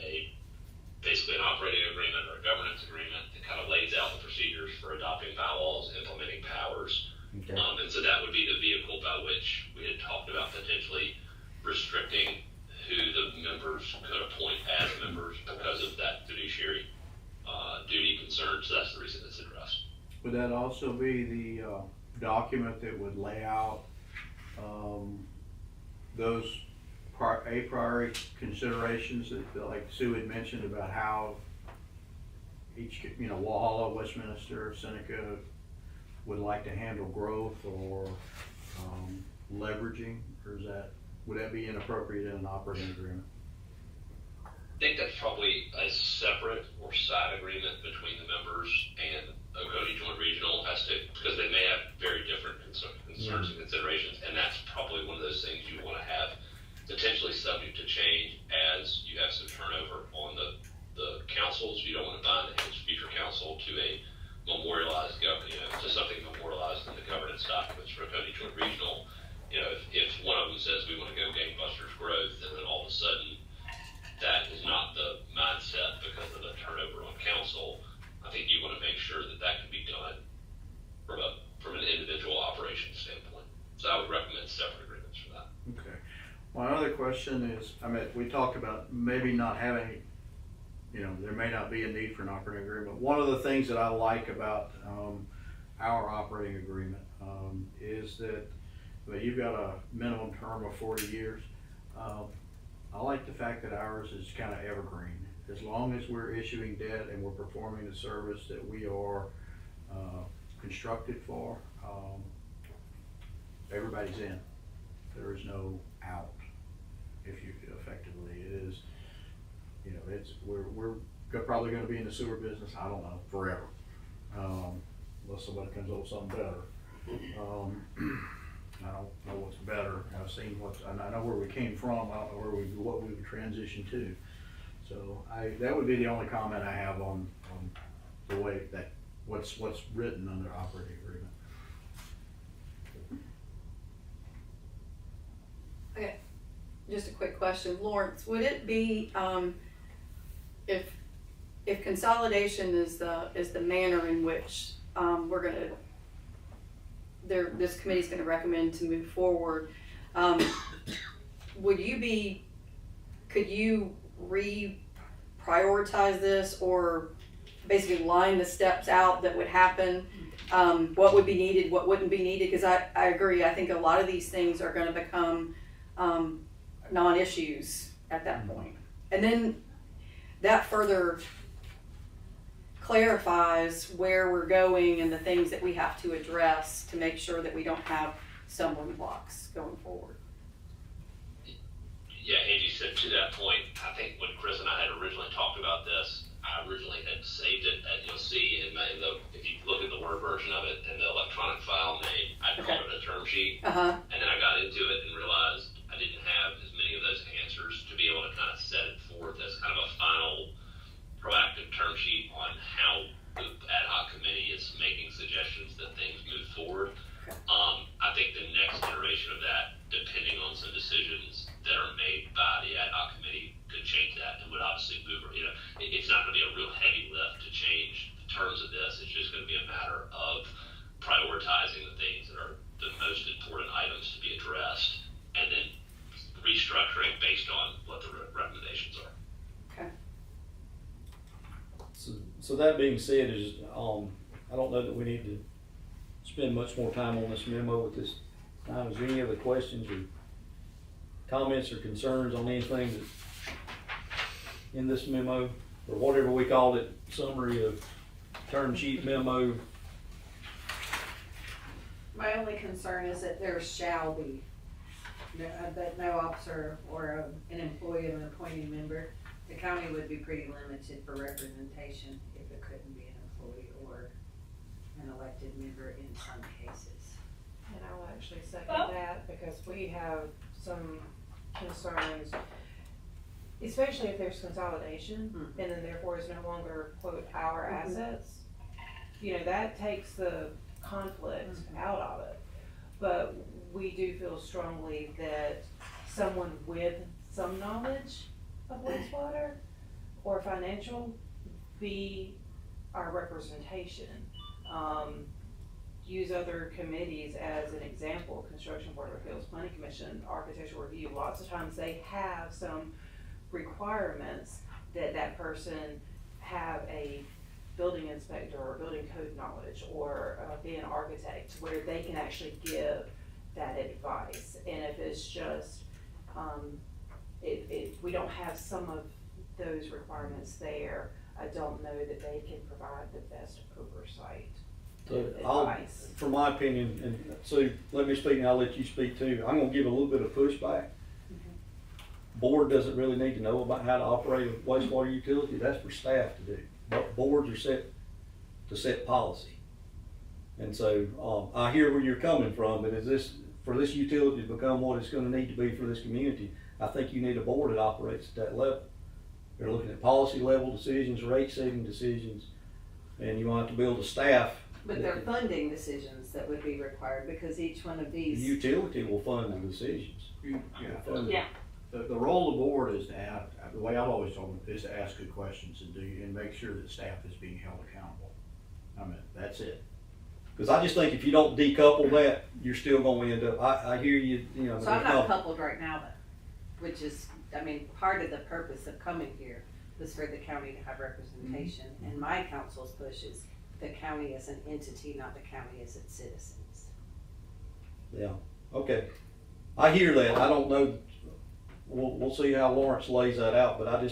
basically an operating agreement or a governance agreement that kind of lays out the procedures for adopting bylaws, implementing powers. okay. And so that would be the vehicle by which we had talked about potentially restricting who the members could appoint as members because of that fiduciary duty concern. So that's the reason it's addressed. Would that also be the document that would lay out those a priori considerations that like Sue had mentioned about how each, Walhalla, Westminster, Seneca would like to handle growth or leveraging, or would that be inappropriate in an operating agreement? I think that's probably a separate or side agreement between the members and Oconee Joint Regional because they may have very different concerns and considerations, and that's probably one of those things My other question is, I mean, we talked about maybe not having, there may not be a need for an operating agreement. One of the things that I like about our operating agreement is that, well, you've got a minimum term of 40 years. I like the fact that ours is kind of evergreen. As long as we're issuing debt and we're performing the service that we are constructed for, everybody's in. There is no out, if you effectively, it is, we're probably gonna be in the sewer business, I don't know, forever. Unless somebody comes up with something better. I don't know what's better. I've seen I know where we came from, I don't know what we would transition to. So that would be the only comment I have on the way that, what's written under operating agreement. Okay, just a quick question, Lawrence, would it be, if consolidation is the manner in which, this committee's gonna recommend to move forward, could you prioritize this, or basically line the steps out that would happen? What would be needed, what wouldn't be needed? Because I agree, I think a lot of these things are gonna become non-issues at that point. And then that further clarifies where we're going and the things that we have to address to make sure that we don't have stumbling blocks going forward. Yeah, Angie said to that point, I think when Chris and I had originally talked about this, I originally had saved it, and you'll see if you look at the Word version of it in the electronic file name, I called it a term sheet. Uh-huh. And then I got into it and realized I didn't have as many of those answers to be able to kind of set it forth as kind of a final proactive term sheet on how the ad hoc committee is making suggestions that things move forward. Okay. I think the next iteration of that, depending on some decisions that are made by the ad hoc committee, could change that and would obviously move, it's not going to be a real heavy lift to change the terms of this. It's just going to be a matter of prioritizing the things that are the most important items to be addressed, and then restructuring based on what the recommendations are. Okay. So that being said, I don't know that we need to spend much more time on this memo at this time. Is there any other questions or comments or concerns on anything that's in this memo, or whatever we called it, summary of term sheet memo? My only concern is that there shall be, that no officer or an employee of an appointing member, the county would be pretty limited for representation if it couldn't be an employee or an elected member in some cases. And I will actually second that, because we have some concerns, especially if there's consolidation, and then therefore is no longer, quote, our assets. That takes the conflict out of it. But we do feel strongly that someone with some knowledge of wastewater or financial be our representation. Use other committees as an example: Construction Board of Appeals, Planning Commission, Architectural Review. Lots of times they have some requirements that person have a building inspector or building code knowledge, or be an architect, where they can actually give that advice. And if it's just, if we don't have some of those requirements there, I don't know that they can provide the best oversight. Advice. From my opinion, and so let me speak and I'll let you speak too. I'm gonna give a little bit of pushback. Board doesn't really need to know about how to operate a wastewater utility. That's for staff to do. But boards are set to set policy. And so I hear where you're coming from, but for this utility to become what it's gonna need to be for this community, I think you need a board that operates at that level. They're looking at policy level decisions, rate setting decisions, and you want to build a staff. But they're funding decisions that would be required, because each one of these. The utility will fund the decisions. Yeah. The role of the board is to the way I've always told them, is to ask good questions and make sure that staff is being held accountable. I mean, that's it. Because I just think if you don't decouple that, you're still going to end up. I hear you. So I'm not coupled right now, which is, I mean, part of the purpose of coming here was for the county to have representation. And my council's push is the county as an entity, not the county as its citizens. Yeah, okay. I hear that. I don't know. We'll see how Lawrence lays that out, but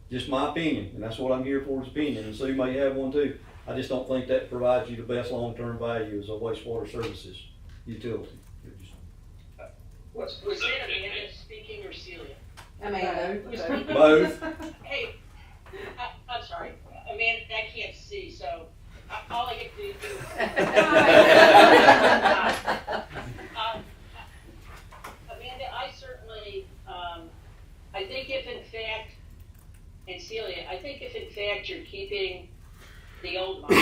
just my opinion, and that's what I'm here for, is opinion, and Sue may have one too. I just don't think that provides you the best long-term value as a wastewater services utility. Was that Amanda speaking or Celia? Amanda. Both. Hey, I'm sorry, Amanda, I can't see, so all I get to do is. Amanda, I certainly, I think if in fact, and Celia, I think if in fact you're keeping the old model,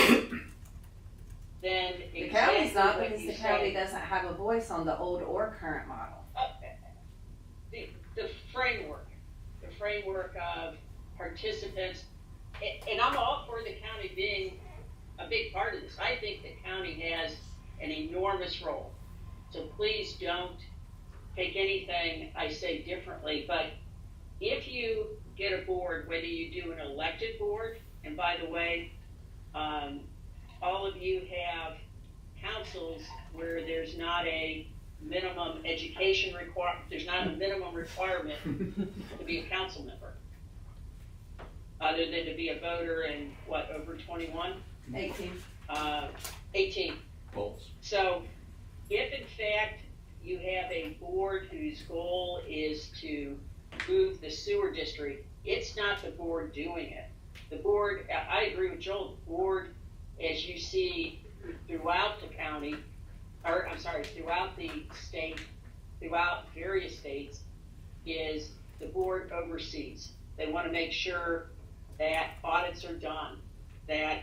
then The exactly county's not, what because you the county say. doesn't have a voice on the old or current model. The framework of participants, and I'm all for the county being a big part of this. I think the county has an enormous role. So please don't take anything I say differently, but if you get a board, whether you do an elected board, and by the way, all of you have councils where there's not a minimum education there's not a minimum requirement to be a council member, other than to be a voter and over 21? 18. 18. Bolts. So if in fact you have a board whose goal is to move the sewer district, it's not the board doing it. The board, I agree with Joel, the board, as you see throughout the county, or I'm sorry, throughout the state, throughout various states, is the board oversees. They want to make sure that audits are done, that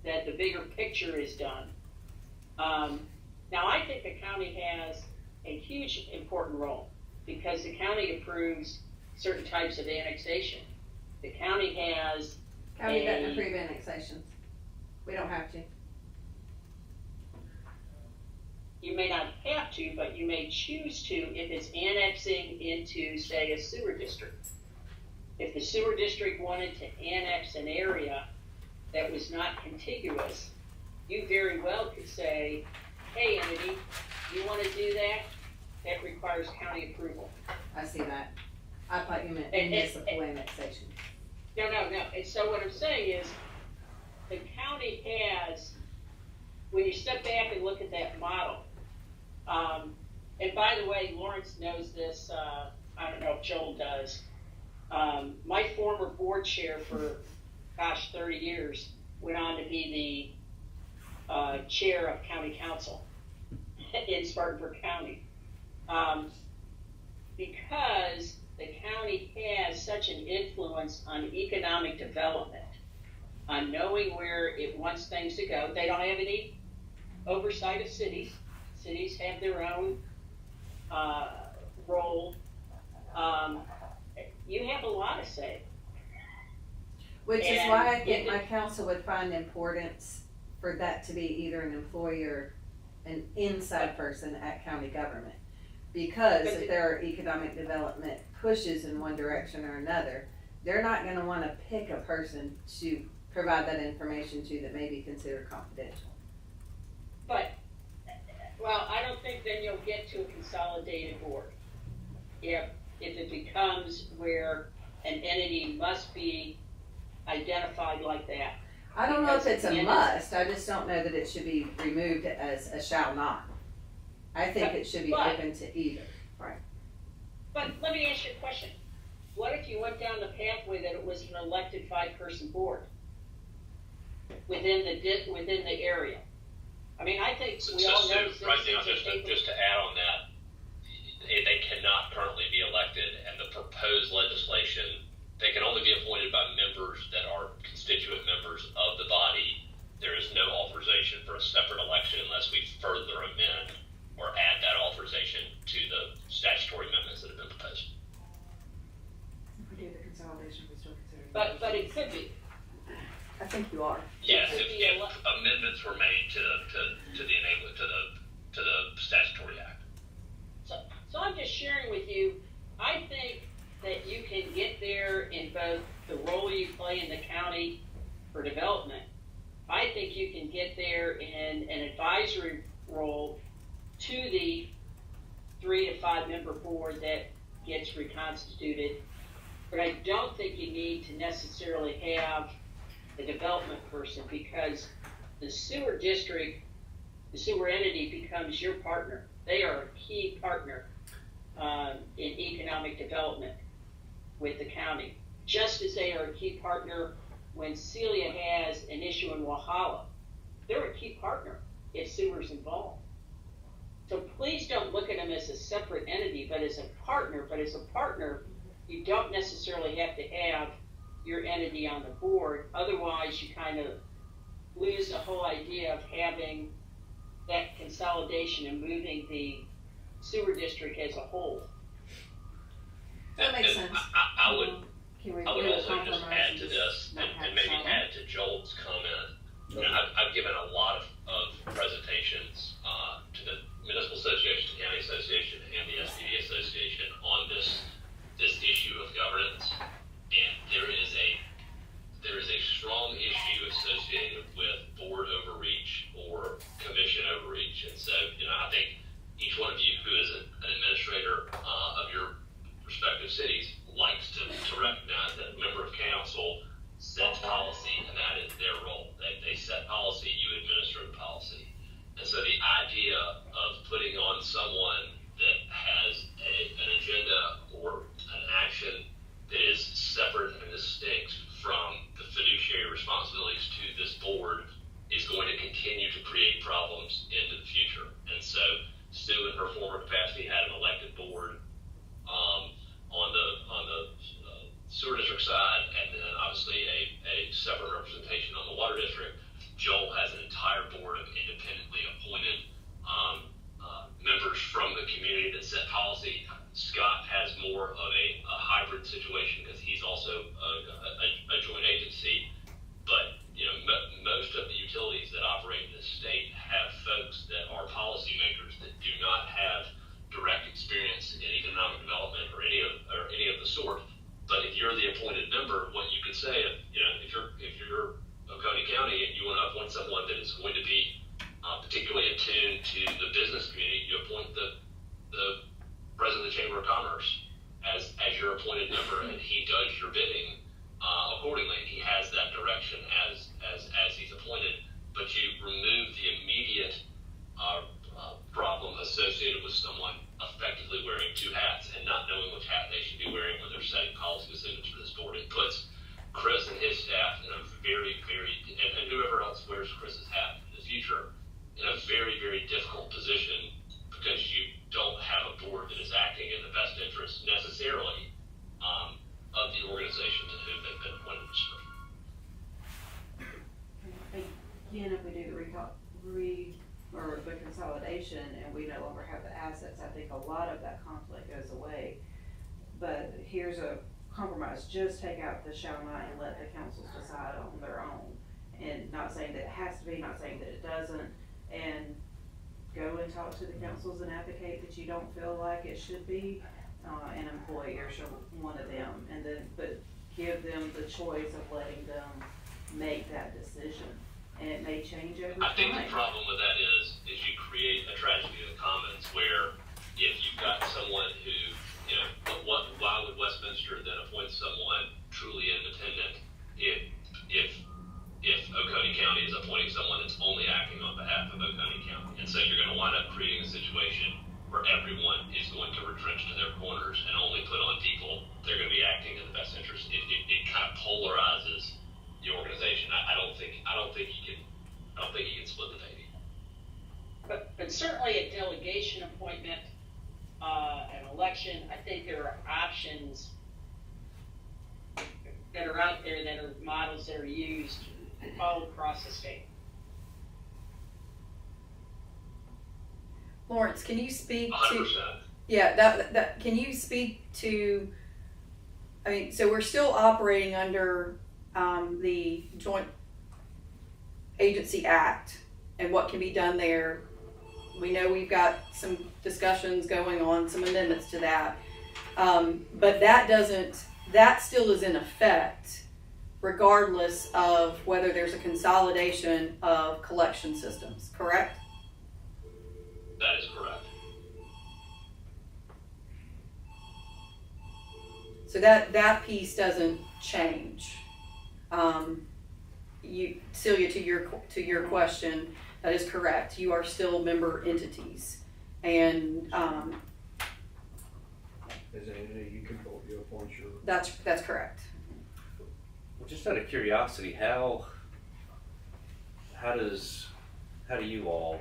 the bigger picture is done. Now I think the county has a huge important role because the county approves certain types of annexation. The county has County doesn't approve annexations. We don't have to. You may not have to, but you may choose to if it's annexing into, say, a sewer district. If the sewer district wanted to annex an area that was not contiguous, you very well could say, hey, entity, you want to do that? That requires county approval. I see that. I thought you meant And- municipal annexation. No. And so what I'm saying is, the county has, when you step back and look at that model, and by the way, Lawrence knows this, I don't know if Joel does. My former board chair for, 30 years went on to be the chair of county council in Spartanburg County. Because the county has such an influence on economic development, on knowing where it wants things to go. They don't have any oversight of cities. Cities have their own role. You have a lot to say. Which is And why I think if my council would find importance for that to be either an employee or an inside person at county government. Because if there are economic development pushes in one direction or another, they're not gonna wanna pick a person to provide that information to that may be considered confidential. But, well, I don't think then you'll get to a consolidated board. If it becomes where an entity must be identified like that. I don't know if Because it's a again, must, I just don't know that it should be removed as a shall not. I think it should be But- open to either. But let me ask you a question. What if you went down the pathway that it was an elected 5-person board within the area? I mean, I think we all know So right now, citizens are capable. just to add on that, they cannot currently be elected, and the proposed legislation, they can only be appointed by members that are constituent members of the body. There is no authorization for a separate election unless we further amend or add that authorization to the statutory amendments that have been proposed. If we do the consolidation, we still consider. But it could be. I think you are. Yes, It could be if amendments were made to the enablement to the statutory act. So I'm just sharing with you, I think that you can get there in both the role you play in the county for development. I think you can get there in an advisory role to the 3 to 5 member board that gets reconstituted. But I don't think you need to necessarily have the development person, because the sewer district, the sewer entity becomes your partner. They are a key partner in economic development with the county, just as they are a key partner when Celia has an issue in Walhalla. They're a key partner if sewer's involved. So please don't look at them as a separate entity, but as a partner. But as a partner, you don't necessarily have to have your entity on the board. Otherwise, you kind of lose the whole idea of having that consolidation and moving the sewer district as a whole. That makes sense. I would Can we I would do a also just compromise add and to just this, not and have maybe solid? add to Joel's comment. You know, I've given a lot of presentations to the Municipal Association, County Association, and the SPD Association on this issue of governance, and there is a strong issue associated with board overreach or commission overreach, and so I think each one of you who is an administrator of your respective cities likes to recognize that a member of council sets policy, and that is their role. They set policy, you administer the policy. And so the idea of putting on someone that has an agenda or an action that is separate and distinct from the fiduciary responsibilities to this board is going to continue to create problems into the future. And so Sue, in her former capacity, had an elected board on the sewer district side, and then obviously a separate representation on the water district. Joel has an entire board of independently appointed members from the community that set policy. Scott has more of a hybrid situation because he's also a joint agency. But most of the utilities that operate in this state have folks that are policymakers that do not have direct experience in economic development or any of the sort. But if you're the appointed member, what you could say, if you're Oconee County and you want to appoint someone that is going to be particularly attuned to the business community, you appoint the president of the Chamber of Commerce as your appointed member, and he does your bidding accordingly. He has that direction as he's appointed, but you remove the immediate problem associated with someone effectively wearing two hats and not knowing which hat they should be wearing when they're setting policy decisions for this board. It puts Chris and his staff in a very, and whoever else wears Chris's hat in the future, in a very, very difficult position, because you don't have a board that is acting in the best interest necessarily of the organization to whom they've been appointed to serve. Again, if we do the consolidation and we no longer have the assets, I think a lot of that conflict goes away. But here's a compromise: just take out the shall not and let the councils decide on their own. And not saying that it has to be, not saying that it doesn't, and go and talk to the councils and advocate that you don't feel like it should be an employee or one of them, and then but give them the choice of letting them make that decision. And it may change over time. I think the problem with that is you create a tragedy of the commons where if you've got someone who, why would Westminster then appoint someone truly independent if Oconee County is appointing someone that's only acting on behalf of Oconee County? And so you're going to wind up creating a situation where everyone is going to retrench to their corners and only put on people they're going to be acting in the best interest. It kind of polarizes the organization. I don't think you can split the baby. But certainly a delegation appointment, an election, I think there are options that are out there that are models that are used all across the state. Lawrence, can you speak 100%. that can you speak to, so we're still operating under the Joint Agency Act and what can be done there. We know we've got some discussions going on, some amendments to that. But that still is in effect regardless of whether there's a consolidation of collection systems, correct? That is correct. So that piece doesn't change. Celia, to your question, that is correct. You are still member entities, and As an entity, you can vote, you appoint your. that's correct. Well, just out of curiosity, how do you all,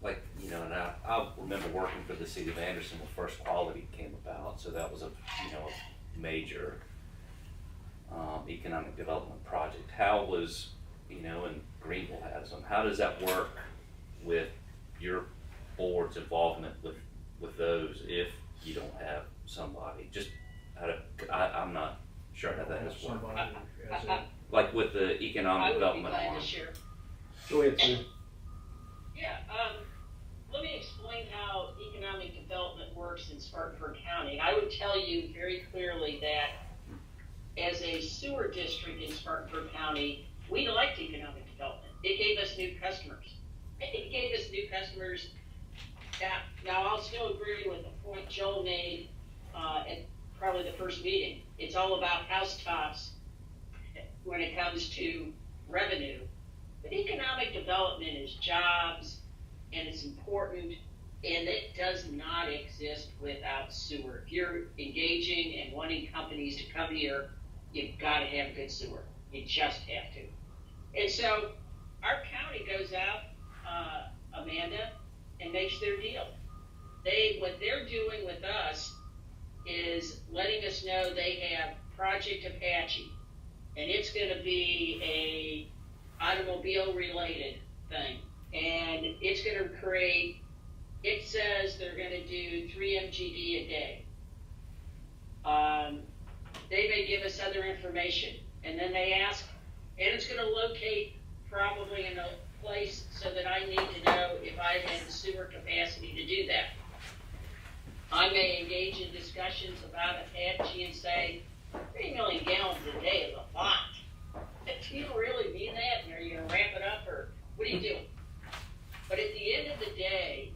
like, you know, and I remember working for the city of Anderson when First Quality came about, so that was a major economic development project. How was, and Greenville has them, how does that work with your board's involvement with those if you don't have somebody? Just I'm not sure how that is working. Somebody as a. Like with the economic I would be development glad arm. to share. Go ahead, Sue. Yeah, let me explain how economic development works in Spartanburg County. I would tell you very clearly that as a sewer district in Spartanburg County, we liked economic development. It gave us new customers. Now I'll still agree with the point Joel made at probably the first meeting. It's all about housetops when it comes to revenue. But economic development is jobs, and it's important, and it does not exist without sewer. If you're engaging and wanting companies to come here, you've got to have good sewer. You just have to. And so our county goes out, Amanda, and makes their deal. What they're doing with us is letting us know they have Project Apache, and it's going to be a automobile related thing, and it's going to create, it says they're going to do 3 MGD a day. They may give us other information, and then they ask, and it's going to locate probably in a place so that I need to know if I have the sewer capacity to do that. I may engage in discussions about Apache and say, 3 million gallons a day is a lot. Do you really mean that? And are you going to ramp it up, or what are you doing? But at the end of the day,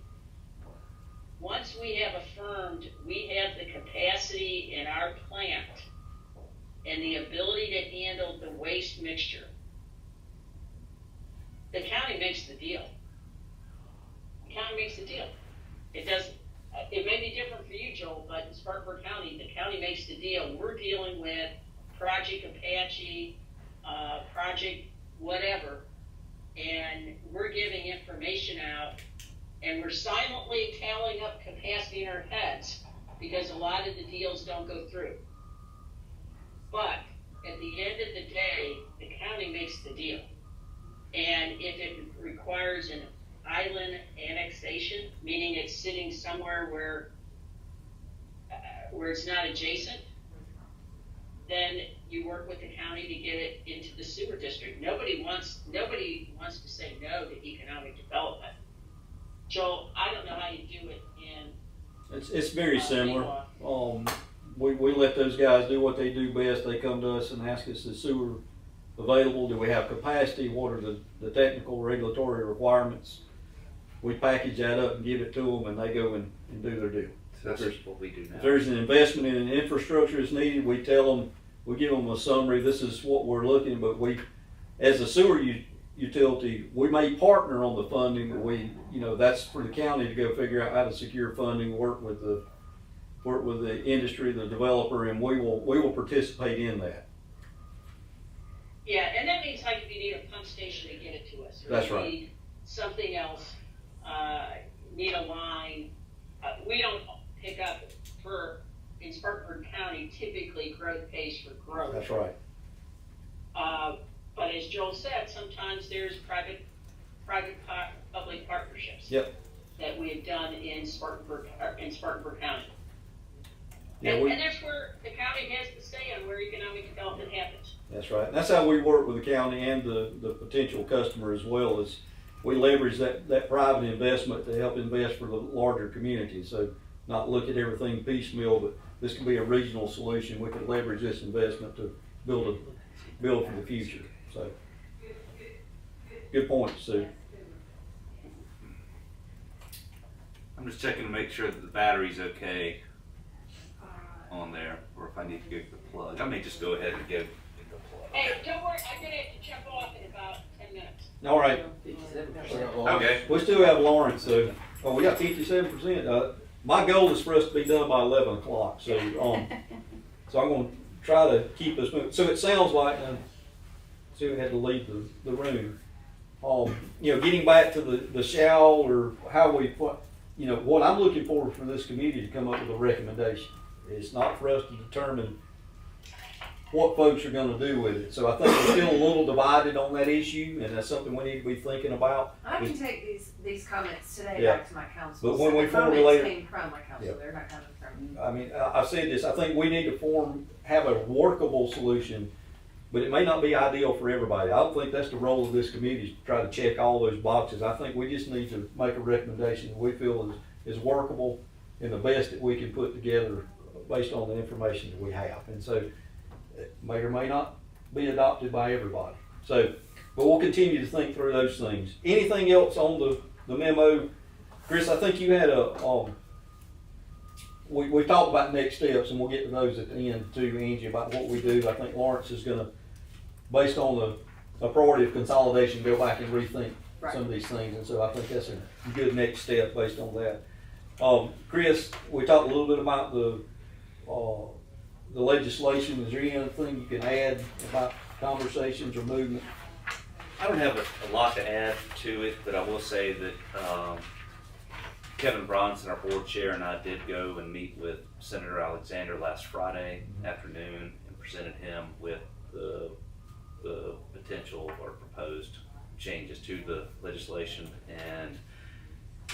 once we have affirmed we have the capacity in our plant and the ability to handle the waste mixture, the county makes the deal. The county makes the deal. It doesn't. It may be different for you, Joel, but in Spartanburg County, the county makes the deal. We're dealing with Project Apache, Project whatever, and we're giving information out, and we're silently tallying up capacity in our heads because a lot of the deals don't go through. But at the end of the day, the county makes the deal. And if it requires an island annexation, meaning it's sitting somewhere where it's not adjacent, then you work with the county to get it into the sewer district. Nobody wants to say no to economic development. Joel, I don't know how you do it in. It's very similar. We let those guys do what they do best. They come to us and ask us, is sewer available? Do we have capacity? What are the technical regulatory requirements? We package that up and give it to them, and they go and do their deal. So that's what we do now. If there's an investment in an infrastructure that's needed, we tell them, we give them a summary, this is what we're looking, but we, as a sewer utility, we may partner on the funding, but that's for the county to go figure out how to secure funding, work with the industry, the developer, and we will participate in that. Yeah, and that means like if you need a pump station to get it to us, or That's you right. need something else, need a line. We don't pick up in Spartanburg County, typically growth pays for growth. That's right. But as Joel said, sometimes there's private-public partnerships. Yep. That we have done in Spartanburg County. Yeah, And that's where the county has to say on where economic development happens. That's right. And that's how we work with the county and the potential customer as well, as we leverage that private investment to help invest for the larger community. So not look at everything piecemeal, but this can be a regional solution. We can leverage this investment to build for the future. So, good point, Sue. I'm just checking to make sure that the battery's okay on there, or if I need to get the plug. I may just go ahead and get the plug. Hey, don't worry, I'm gonna jump off in about 10 minutes. All right, 57%. Okay. we still have Lawrence, so, oh, we got 57%. My goal is for us to be done by 11 o'clock, so, so I'm gonna try to keep us moving. So it sounds like, Sue had to leave the room. You know, getting back to the shall, or how we, you know, what I'm looking for this committee to come up with a recommendation. It's not for us to determine what folks are gonna do with it. So I think we're still a little divided on that issue, and that's something we need to be thinking about. I can take these comments today Yeah. back to my council. But when So we the comments formulate- came from my council, Yeah. they're not coming from. I mean, I've said this, I think we need to have a workable solution, but it may not be ideal for everybody. I don't think that's the role of this committee, is to try to check all those boxes. I think we just need to make a recommendation that we feel is workable and the best that we can put together based on the information that we have. And so it may or may not be adopted by everybody. So, but we'll continue to think through those things. Anything else on the memo? Chris, I think you had we talked about next steps, and we'll get to those at the end too, Angie, about what we do. I think Lawrence is gonna, based on the priority of consolidation, go back and rethink some of these things. And so I think that's a good next step based on that. Chris, we talked a little bit about the legislation. Is there anything you can add about conversations or movement? I don't have a lot to add to it, but I will say that Kevin Bronson, our board chair, and I did go and meet with Senator Alexander last Friday afternoon and presented him with the potential or proposed changes to the legislation. And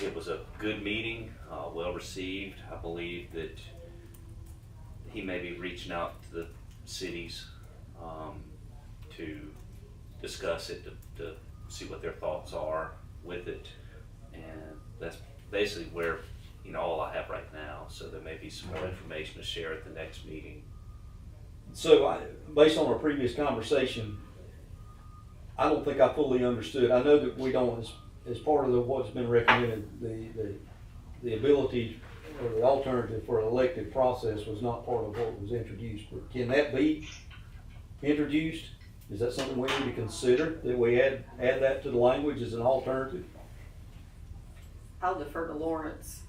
it was a good meeting, well received. I believe that he may be reaching out to the cities to discuss it, to see what their thoughts are with it. And that's basically where, all I have right now. So there may be some more information to share at the next meeting. So based on our previous conversation, I don't think I fully understood. I know that we don't, as part of what's been recommended, the ability or the alternative for an elected process was not part of what was introduced. But can that be introduced? Is that something we need to consider, that we add that to the language as an alternative? I'll defer to Lawrence.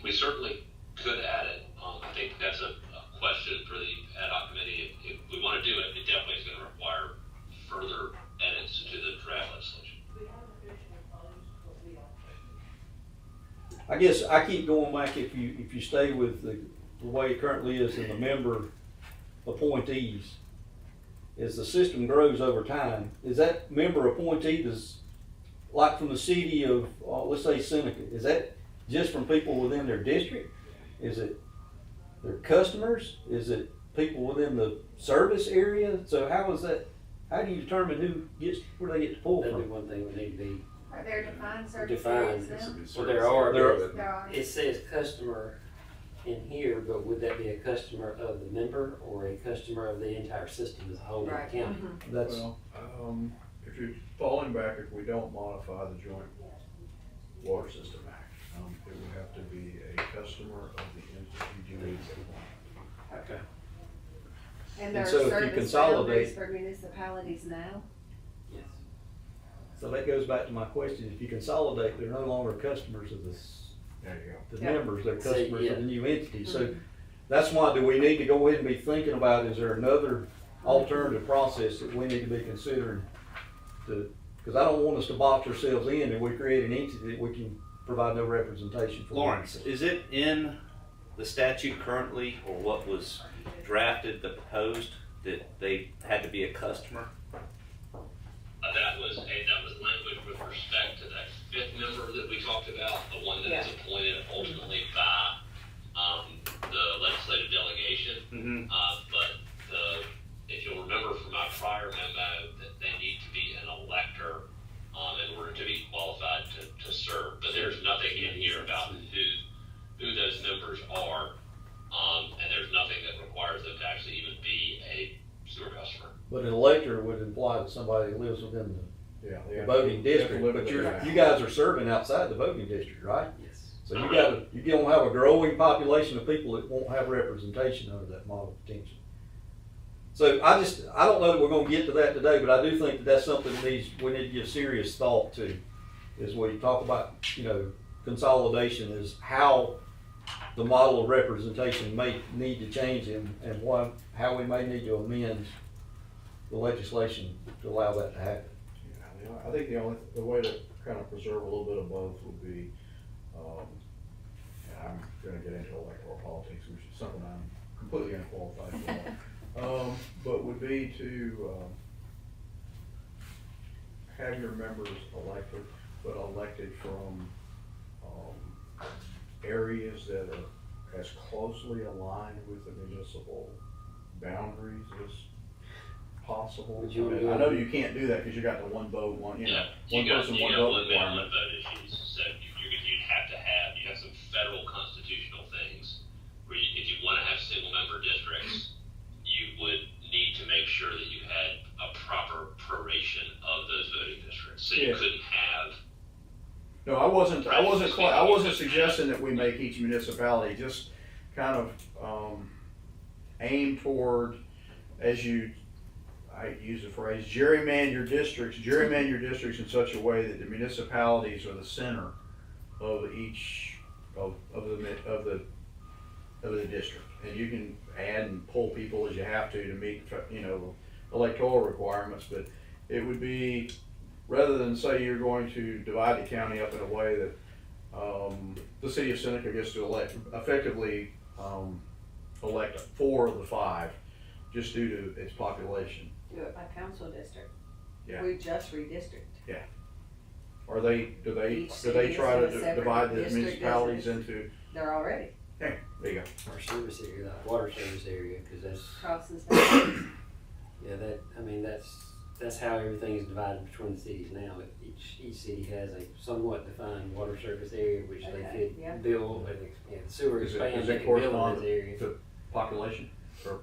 We certainly could add it. I think that's a question for the ad hoc committee. If we want to do it, it definitely is going to require further edits to the draft legislation. I guess I keep going back, if you stay with the way it currently is in the member appointees, as the system grows over time, is that member appointee, like from the city of, let's say Seneca, is that just from people within their district? Is it their customers? Is it people within the service area? So how do you determine where they get to pull That'd be from? one thing we need to be Are there defined service defined. areas now? Well, there are, There- There are. it says customer in here, but would that be a customer of the member or a customer of the entire system as a whole in the Right. county? That's, Well, if you're falling back, if we don't modify the Joint Water System Act, it would have to be a customer of the entity doing it. Okay. And there are so if you service consolidate- boundaries for municipalities now? Yes. so that goes back to my question. If you consolidate, they're no longer customers of There you go. the Yeah. members, they're So, customers yeah. of the new entity. So that's why, do we need to go ahead and be thinking about, is there another alternative process that we need to be considering because I don't want us to box ourselves in and we create an entity that we can provide no representation for. Lawrence, is it in the statute currently, or what was drafted, the proposed, that they had to be a customer? That was language with respect to that fifth member that we talked about, the one that is appointed ultimately by the legislative delegation. Mm-hmm. But if you'll remember from my prior memo, that they need to be an elector in order to be qualified to serve. But there's nothing in here about who those somebody that lives within Yeah. the voting district, but you guys are serving outside the voting district, right? Yes. So you don't have a growing population of people that won't have representation under that model potential. So I don't know that we're gonna get to that today, but I do think that that's something we need to give serious thought to, is when you talk about, consolidation, is how the model of representation may need to change and how we may need to amend the legislation to allow that to happen. Yeah, I think the way to kind of preserve a little bit of both would be, and I'm gonna get into electoral politics, which is something I'm completely unqualified for, but would be to, have your members elected, but elected from, areas that are as closely aligned with the municipal boundaries as possible. Would you I know you can't do that because you got the one vote, one person, one vote one man, requirement. one vote issues, so you'd have some federal constitutional things where if you wanna have single member districts, you would need to make sure that you had a proper proration of those voting districts, so you Yeah. couldn't have. No, I wasn't suggesting that we make each municipality, just kind of, aim toward, I use the phrase, gerrymander your districts in such a way that the municipalities are the center of each, of the district. And you can add and pull people as you have to meet, electoral requirements, but it would be, rather than say you're going to divide the county up in a way that, the city of Seneca gets to effectively elect 4 of the 5, just due to its population. Do it by council district. Yeah. We just redistrict. Do they Each city is try in to a separate divide the district, municipalities doesn't into, They're already hey, there you go. Our service area, like water service area, cause that's, across the state. yeah, that's how everything is divided between the cities now. Each city has a somewhat defined water service area, which they Okay, could yeah. build, the sewer Does it expands, they can build in correspond those areas. to population? Or-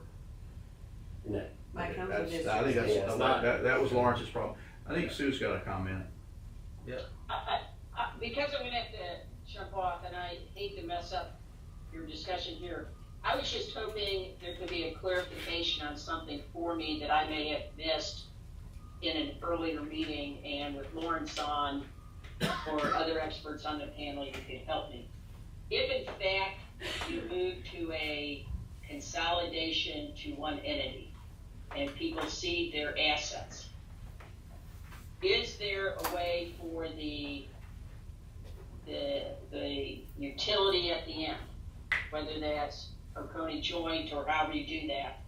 No, My council That's- district. I think Yeah, it's not- that was Lawrence's problem. I think Sue's got a comment. Because I'm gonna have to jump off, and I hate to mess up your discussion here, I was just hoping there could be a clarification on something for me that I may have missed in an earlier meeting, and with Lawrence on, or other experts on the panel, you could help me. If in fact you move to a consolidation to one entity, and people see their assets, is there a way for the utility at the end, whether that's Oconee Joint or however you do that,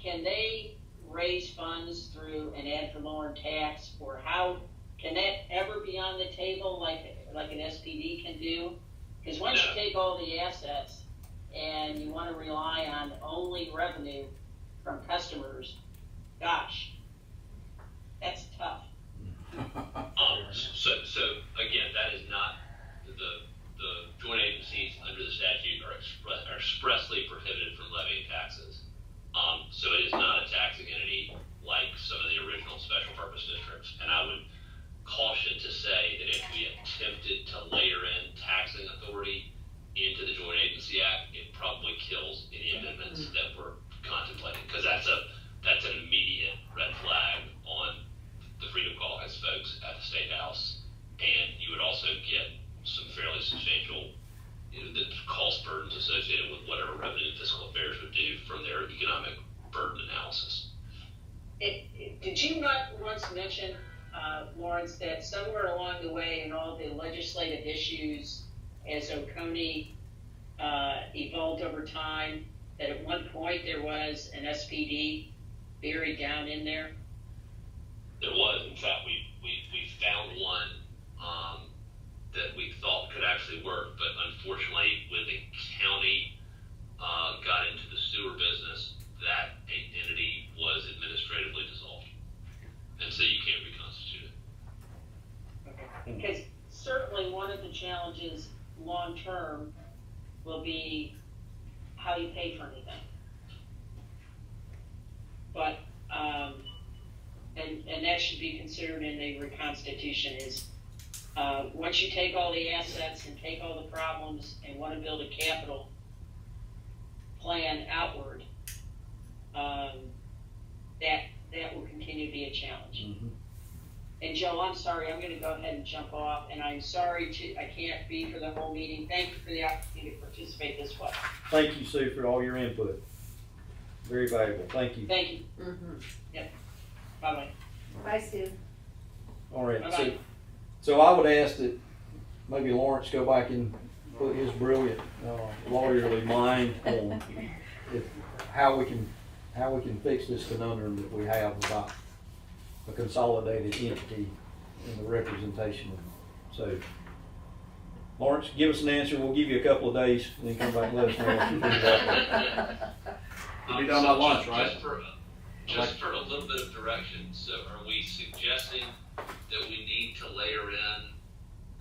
can they raise funds through an ad valorem tax, or how can that ever be on the table like an SPD can do? Because once you take all the assets and you want to rely on only revenue from customers, gosh, that's tough. So again, that is not, the joint agencies under the statute are expressly prohibited from levying taxes. So it is not a taxing entity like some of the original special purpose districts. And I would caution to say that if we attempted to layer in taxing authority into the Joint Agency Act, it probably kills any amendments that we're contemplating, because that's an immediate red flag on the freedom caucus folks at the State House, and you would also get some fairly substantial the cost burdens associated with whatever revenue and fiscal affairs would do from their economic burden analysis. Did you not once mention, Lawrence, that somewhere along the way in all the legislative issues as Oconee evolved over time, that at one point there was an SPD buried down in there? There was, in fact, we found one that we thought could actually work, but unfortunately, when the county got into the sewer business, that entity was administratively dissolved, and so you can't reconstitute it. Okay. Because certainly one of the challenges long-term will be how you pay for anything. But and that should be considered in the reconstitution is, once you take all the assets and take all the problems and want to build a capital plan outward, that will continue to be a challenge. Mhm. And Joe, I'm sorry, I'm gonna go ahead and jump off, and I'm sorry I can't be for the whole meeting. Thank you for the opportunity to participate this way. Thank you, Sue, for all your input. Very valuable. Thank you. Thank you. Mm-hmm. Bye-bye. Bye, Stu. All right, Bye-bye. so I would ask that maybe Lawrence go back and put his brilliant lawyerly mind on how we can fix this conundrum that we have about a consolidated entity and the representation of them. So, Lawrence, give us an answer. We'll give you a couple of days and then come back and let us know what you think about it. You'll be done by lunch, right? Just for a little bit of direction, so are we suggesting that we need to layer in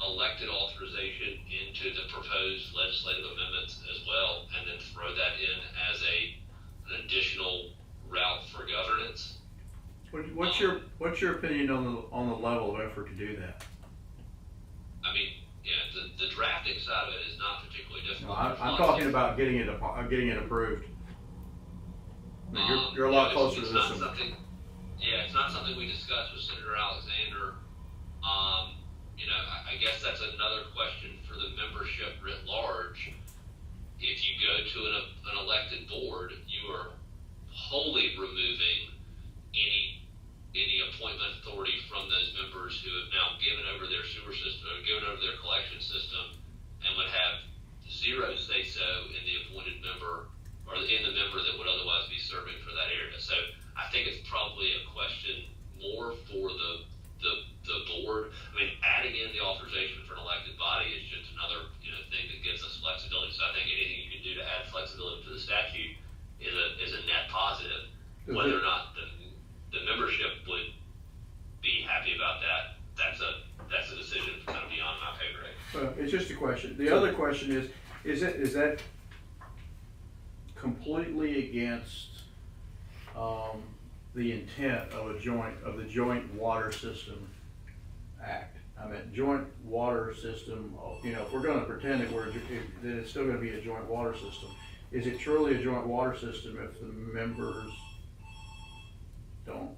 elected authorization into the proposed legislative amendments as well, and then throw that in as an additional route for governance? What's your opinion on the level of effort to do that? I mean, yeah, the drafting side of it is not particularly No, difficult. I'm talking about getting it approved. I mean, you're a lot closer to it's this not than. something, yeah, it's not something we discussed with Senator Alexander. I guess that's another question for the membership writ large. If you go to an elected board, you are wholly removing any appointment authority from those members who have now given over their sewer system or given over their collection system and would have zero say so in the appointed member or in the member that would otherwise be serving for that area. So I think it's probably a question more for the board. I mean, adding in the authorization for an elected body is just another thing that gives us flexibility. So I think anything you can do to add flexibility to the statute is a net positive. Whether or not the membership would be happy about that, that's a decision kind of beyond my pay grade. Well, it's just a question. The other question is that completely against the intent of the Joint Water System Act? I mean, joint water system, if we're gonna pretend that it's still gonna be a joint water system, is it truly a joint water system if the members don't?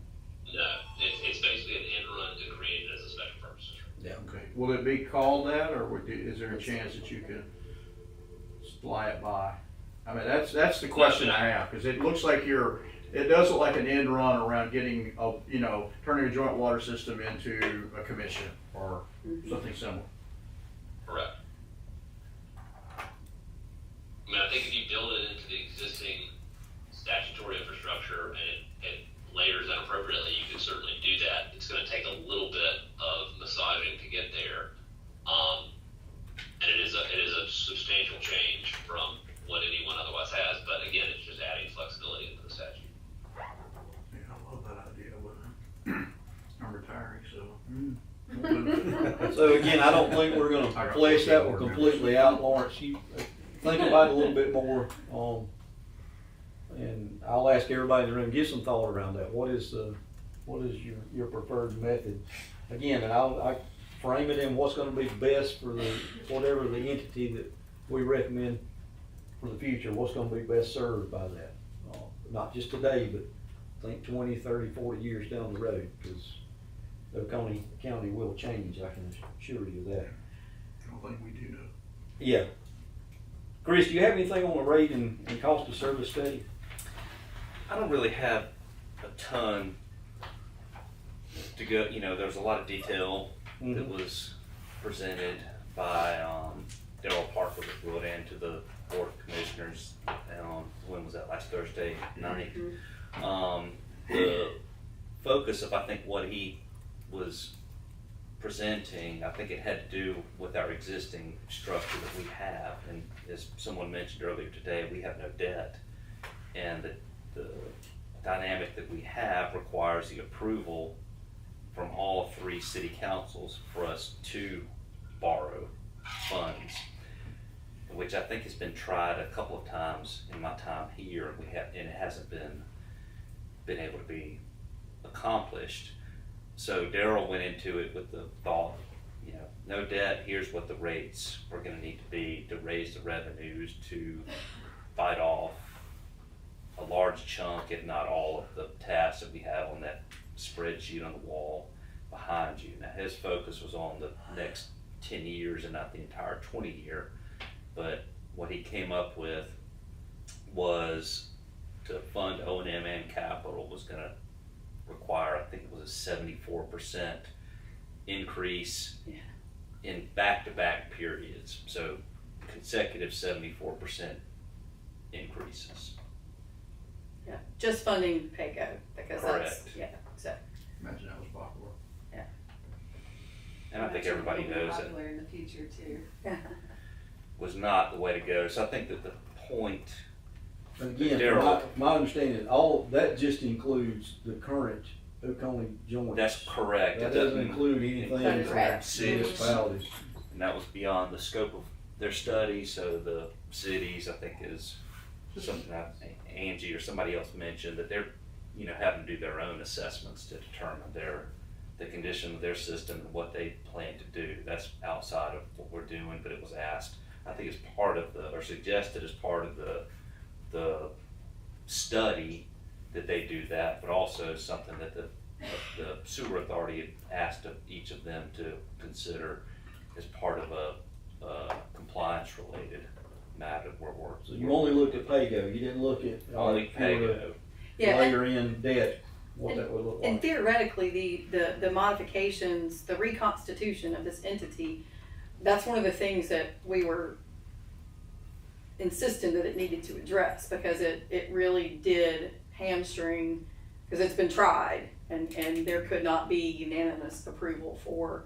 No, it's basically an end run to create it as a special purpose district. Okay. Will it be called that, or is there a chance that you can fly it by? I mean, that's the question I have, because it looks like it does look like an end run around getting turning a joint water system into a commission or something similar. Correct. I mean, I think if you build it into the existing statutory infrastructure and it layers in appropriately, you can certainly do that. It's going to take a little bit of massaging to get there, and it is a substantial change from what anyone otherwise has. But again, it's just adding flexibility into the statute. Yeah, I love that idea, but I'm retiring, so. So again, I don't think we're gonna flesh that one completely out, Lawrence. You think about it a little bit more, and I'll ask everybody in the room, give some thought around that. What is your preferred method? Again, and I frame it in what's gonna be best for whatever the entity that we recommend for the future, what's gonna be best served by that. Not just today, but think 20, 30, 40 years down the road, because the county will change, I can assure you that. I don't think we do know. Yeah. Chris, do you have anything on the rate and cost of service study? I don't really have a ton to go, there's a lot of detail that was presented by Darrell Parker that brought into the Board of Commissioners, when was that, last Thursday night? The focus of, I think, what he was presenting, I think it had to do with our existing structure that we have, and as someone mentioned earlier today, we have no debt, and the dynamic that we have requires the approval from all three city councils for us to borrow funds, which I think has been tried a couple of times in my time here, and it hasn't been able to be accomplished. So Daryl went into it with the thought, you know, no debt, here's what the rates were gonna need to be to raise the revenues to fight off a large chunk, if not all, of the tasks that we have on that spreadsheet on the wall behind you. Now, his focus was on the next 10 years and not the entire 20-year, but what he came up with was to fund O&M and capital was gonna require, I think it was a 74% increase in back-to-back periods, so consecutive 74% increases. Yeah, just funding PAYGO, because that's, Correct. yeah, so. Imagine that was popular. And I think everybody knows that Popular in the future too. was not the way to go, so I think that the point, But again, Daryl. my understanding, all, that just includes the current Oconee joint. that's correct. That It doesn't include anything That's from correct. Cities. municipalities. And that was beyond the scope of their study, so the cities, I think, is something that Angie or somebody else mentioned, that they're, you know, having to do their own assessments to determine the condition of their system and what they plan to do. That's outside of what we're doing, but it was asked, I think, as part of or suggested as part of the study that they do that, but also something that the sewer authority had asked of each of them to consider as part of a compliance-related matter where we're. So you only looked at PAYGO, you didn't look at. Only if you were to PAYGO. Yeah, Layer in debt, what that would look and like. theoretically, the modifications, the reconstitution of this entity, that's one of the things that we were insistent that it needed to address, because it really did hamstring, because it's been tried, and there could not be unanimous approval for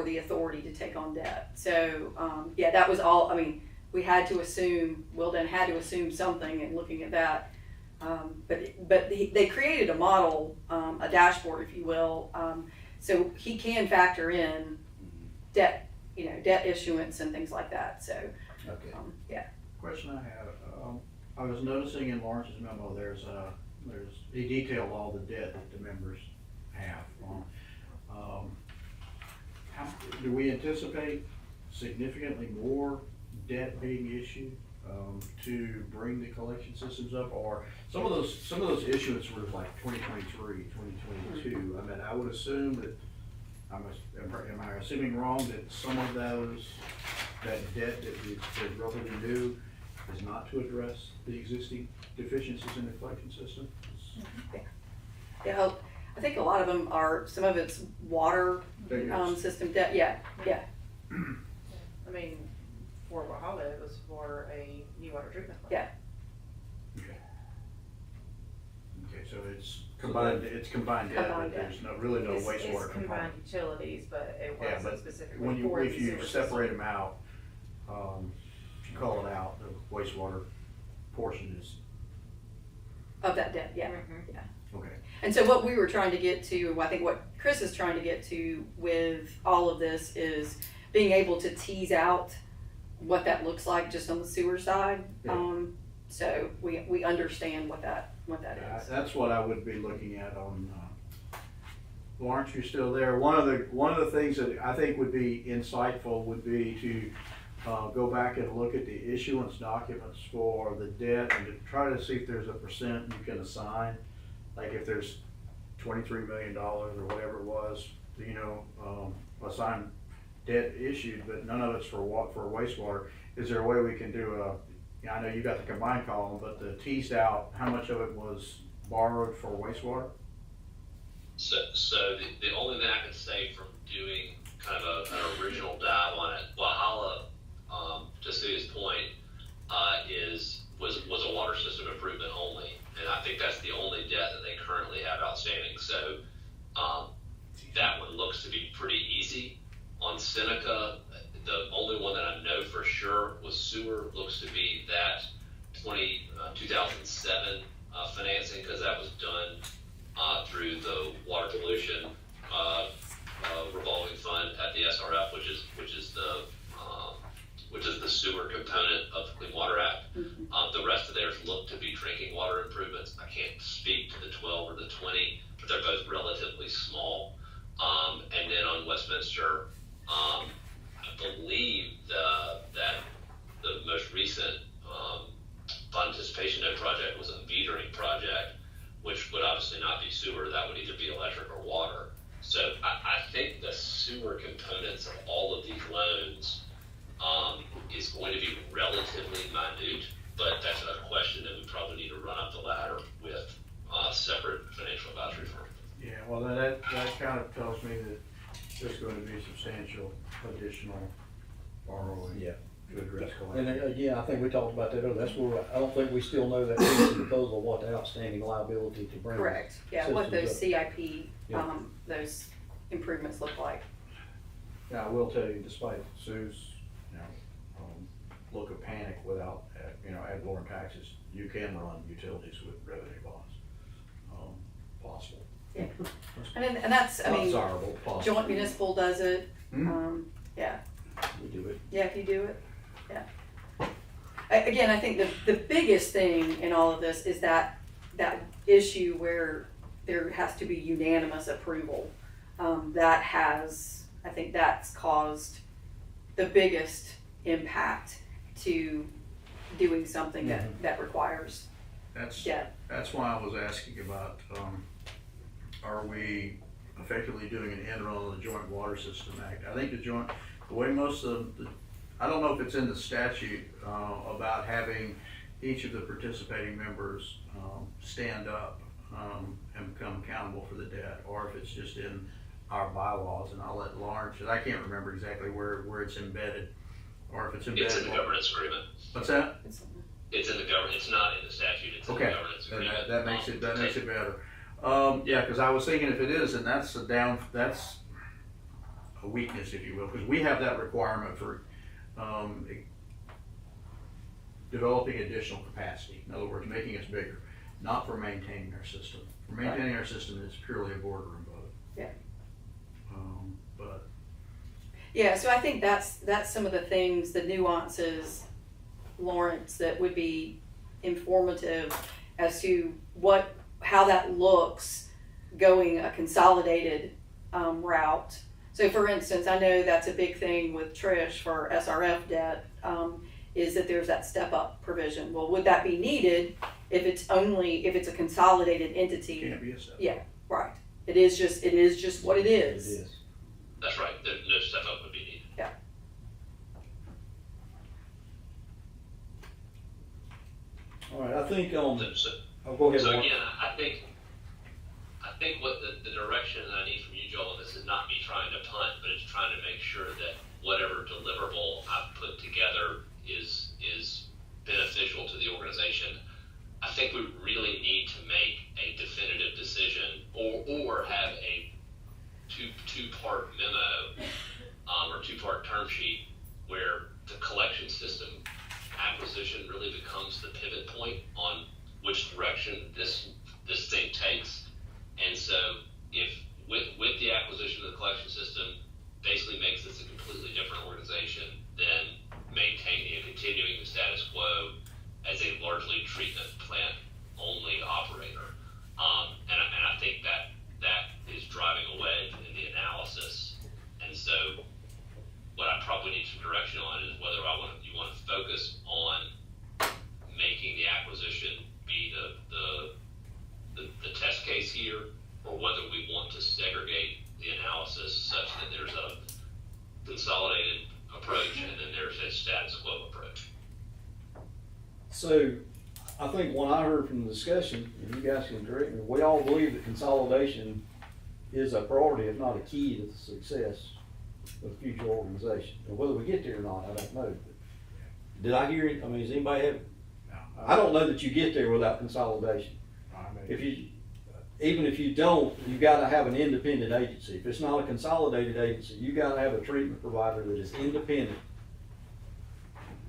the authority to take on debt. So, yeah, that was all, I mean, we had to assume, Wilden had to assume something in looking at that. But they created a model, a dashboard, if you will, so he can factor in debt, debt issuance and things like that, so, Okay. yeah. Question I have, I was noticing in Lawrence's memo, he detailed all the debt that the members have. Do we anticipate significantly more debt being issued, to bring the collection systems up? Or some of those issuance were like 2023, 2022. I mean, I would assume that, am I assuming wrong that some of that debt that is relatively new is not to address the existing deficiencies in the collection system? Yeah, I think a lot of them are, some of it's water, system debt, yeah. I mean, for Wahala, it was for a new water treatment plant. Yeah. Okay, so it's combined debt, but there's really no wastewater It's component. combined utilities, but it Yeah, wasn't but specifically for the if you sewer separate system. them out, you call it out, the wastewater portion is, Of that debt, yeah. Mhm. okay. And so what we were trying to get to, I think what Chris is trying to get to with all of this is being able to tease out what that looks like just on the sewer side. Yeah. So we understand what that is. That's what I would be looking at on, Lawrence, you're still there. One of the things that I think would be insightful would be to go back and look at the issuance documents for the debt and to try to see if there's a percent you can assign. Like if there's $23 million or whatever it was, assigned debt issued, but none of it's for wastewater. Is there a way we can do I know you got the combined column, but the teased out, how much of it was borrowed for wastewater? So the only thing I can say from doing kind of an original dive on it, Wahala, to Sue's point, was a water system improvement only, and I think that's the only debt that they currently have outstanding. So that one looks to be pretty easy. On Seneca, the only one that I know for sure was sewer, looks to be that 2007 financing, because that was done through the water pollution revolving fund at the SRF, which is the sewer component of the Clean Water Act. The rest of theirs look to be drinking water improvements. I can't speak to the 12 or the 20, but they're both relatively small. Westminster. I believe that the most recent fund anticipation note project was a metering project, which would obviously not be sewer. That would either be electric or water. So I think the sewer components of all of these loans is going to be relatively minute, but that's a question that we probably need to run up the ladder with separate financial advisory firm. Yeah, well, that kind of tells me that there's going to be substantial additional borrowing Yeah. to address And collection. again, I think we talked about that earlier, that's where, I don't think we still know that piece of the puzzle, what the outstanding liability to bring. Correct, yeah, what those systems up. CIP, Yeah. those improvements look like. Now, I will tell you, despite Sue's, look of panic without, ad valorem taxes, you can run utilities with revenue bonds. Possible. Yeah, and that's, I Not mean, desirable, possible. joint municipal does it, Hmm? yeah. We do it. Yeah, if you do it, yeah. Again, I think the biggest thing in all of this is that issue where there has to be unanimous approval. I think that's caused the biggest impact to doing something that requires debt. That's why I was asking about, are we effectively doing an end run on the Joint Water System Act? I think the way most of I don't know if it's in the statute, about having each of the participating members, stand up, and become accountable for the debt, or if it's just in our bylaws, and I'll let Lauren, because I can't remember exactly where it's embedded, or if it's embedded. It's in the governance agreement. What's that? It's in the government. It's not in the statute. It's in the Okay, governance then agreement. that makes it better. Yeah, because I was thinking if it is, then that's a weakness, if you will, because we have that requirement for developing additional capacity. In other words, making us bigger, not for maintaining our system. For maintaining our system, it's purely a boardroom vote. Yeah. But Yeah, so I think that's some of the things, the nuances, Lawrence, that would be informative as to how that looks going a consolidated route. So for instance, I know that's a big thing with Trish for SRF debt, is that there's that step up provision. Well, would that be needed if it's a consolidated entity? it can't be a step. Yeah, right. It is just what it is. It is. That's right. No step up would be needed. Yeah. All right, I think, So, go ahead, so Mark. again, I think what the direction that I need from you, Joel, and this is not me trying to punt, but it's trying to make sure that whatever deliverable I've put together is beneficial to the organization. I think we really need to make a definitive decision or have a two-part memo or two-part term sheet where the collection system acquisition really becomes the pivot point on which direction this thing takes. And so if with the acquisition of the collection system basically makes this a completely different organization than maintaining and continuing the status quo as a largely treatment plant only operator. And I think that is driving a wedge in the analysis. And so what I probably need some direction on is whether you want to focus on making the acquisition be the test case here, or whether we want to segregate the analysis such that there's a consolidated approach and then there's a status quo approach. So, I think what I heard from the discussion, and you guys can correct me, we all believe that consolidation is a priority, if not a key to the success of the future organization. And whether we get there or not, I don't know. But did I hear it? I mean, does anybody have? No, I don't know that you get there without consolidation. Even if you don't, you gotta have an independent agency. If it's not a consolidated agency, you gotta have a treatment provider that is independent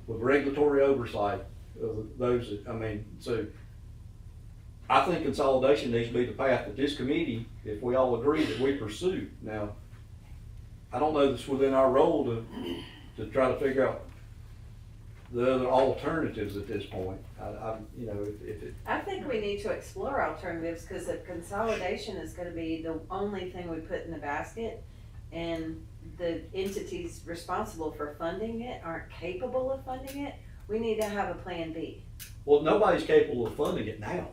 with regulatory oversight of those so I think consolidation needs to be the path that this committee, if we all agree, that we pursue. Now, I don't know that's within our role to try to figure out the other alternatives at this point. I think we need to explore alternatives, because if consolidation is gonna be the only thing we put in the basket, and the entities responsible for funding it aren't capable of funding it, we need to have a plan B. Well, nobody's capable of funding it now.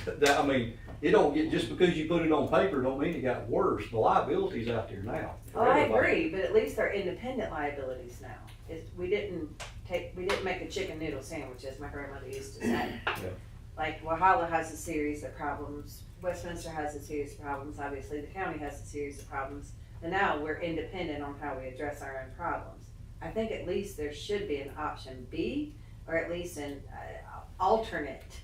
That, I mean, it don't get, just because you put it on paper don't mean it got worse. The liability's out there now. Oh, I agree, but at least they're independent liabilities now. We didn't make a chicken noodle sandwich, as my grandmother used to say. Yeah. Like, Walhalla has a series of problems, Westminster has a series of problems, obviously the county has a series of problems, and now we're independent on how we address our own problems. I think at least there should be an option B, or at least an alternate,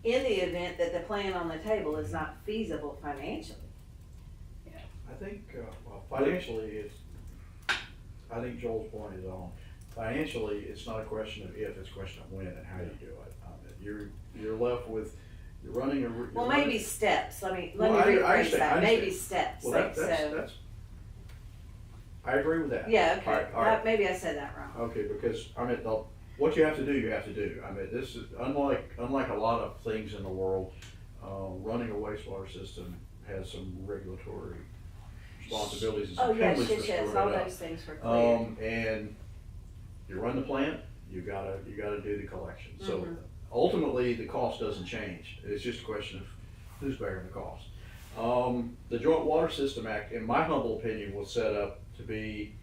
in the event that the plan on the table is not feasible financially. I think, well, financially, I think Joel's point is on. Financially, it's not a question of if, it's a question of when and how you do it. You're left with, you're running a. Well, maybe steps, let me Well, I rephrase understand, that, I maybe understand. steps, Well, like, that's, so, I agree with that. yeah, okay, All right. maybe I said that wrong. Okay, because, I mean, what you have to do, you have to do. I mean, this is, unlike a lot of things in the world, running a wastewater system has some regulatory responsibilities and Oh, some yes, penalties for yes, screwing all it up. those things were clear. And you run the plant, you gotta do the collection. So Mhm. ultimately, the cost doesn't change. It's just a question of who's bearing the cost. The Joint Water System Act, in my humble opinion, was set up to be,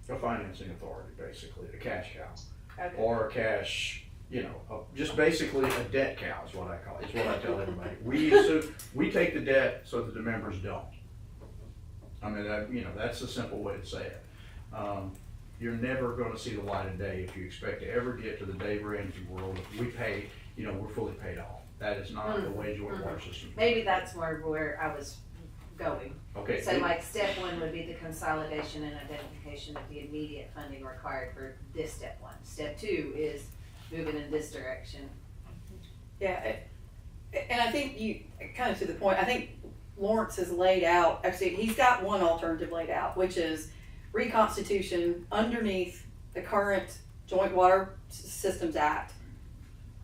a financing authority, basically, a cash cow. Okay. Or a cash, just basically a debt cow is what I call it, is what I tell everybody. We take the debt so that the members don't. I mean, that's a simple way to say it. You're never gonna see the light of day if you expect to ever get to the Dave Ramsey world. If we pay, we're fully paid off. That is not the way joint water system. Maybe that's where I was going. Okay. So like step one would be the consolidation and identification of the immediate funding required for this step one. Step two is moving in this direction. Yeah, and I think kind of to the point, I think Lawrence has laid out, actually, he's got one alternative laid out, which is reconstitution underneath the current Joint Water Systems Act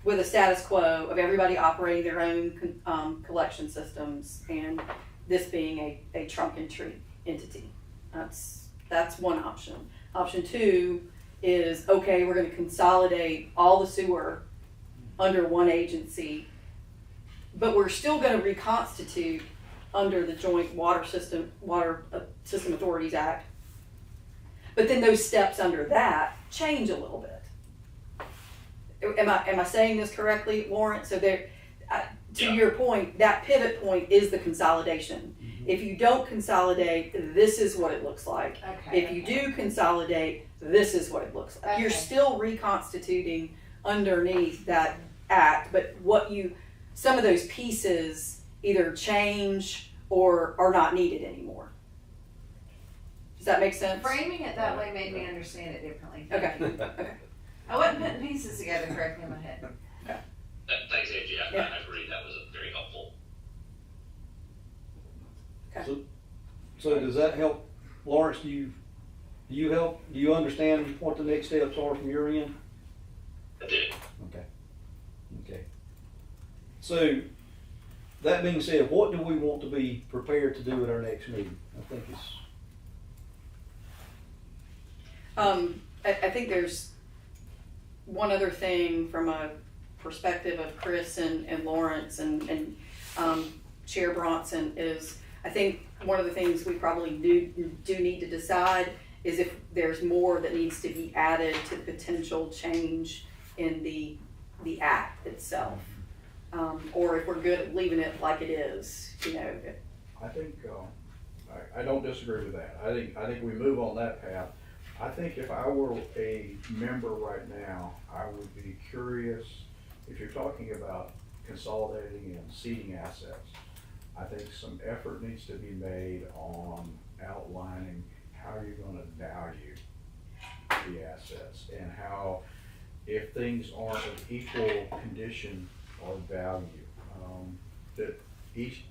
with a status quo of everybody operating their own collection systems, and this being a trunk and treat entity. That's one option. Option two is, okay, we're gonna consolidate all the sewer under one agency, but we're still gonna reconstitute under the Joint Water System Authorities Act. But then those steps under that change a little bit. Am I saying this correctly, Lawrence? So to your point, that pivot point is the consolidation. Mm-hmm. If you don't consolidate, this is what it looks like. Okay. If you do consolidate, this is what it looks like. Okay. You're still reconstituting underneath that act, but some of those pieces either change or are not needed anymore. Does that make sense? Framing it that way made me understand it differently. Okay. Okay. I wasn't putting pieces together correctly in my head. Thanks, Angie. Yeah. I agree. That was very helpful. So does that help, Lawrence? Do you understand what the next steps are from your end? I did. Okay. So, that being said, what do we want to be prepared to do at our next meeting? I think it's. I think there's one other thing from a perspective of Chris and Lawrence and Chair Bronson is, I think one of the things we probably do need to decide is if there's more that needs to be added to the potential change in the act itself. Or if we're good at leaving it like it is, I think, I don't disagree with that. I think we move on that path. I think if I were a member right now, I would be curious, if you're talking about consolidating and seeding assets, I think some effort needs to be made on outlining how you're gonna value the assets and how, if things aren't of equal condition or value, that each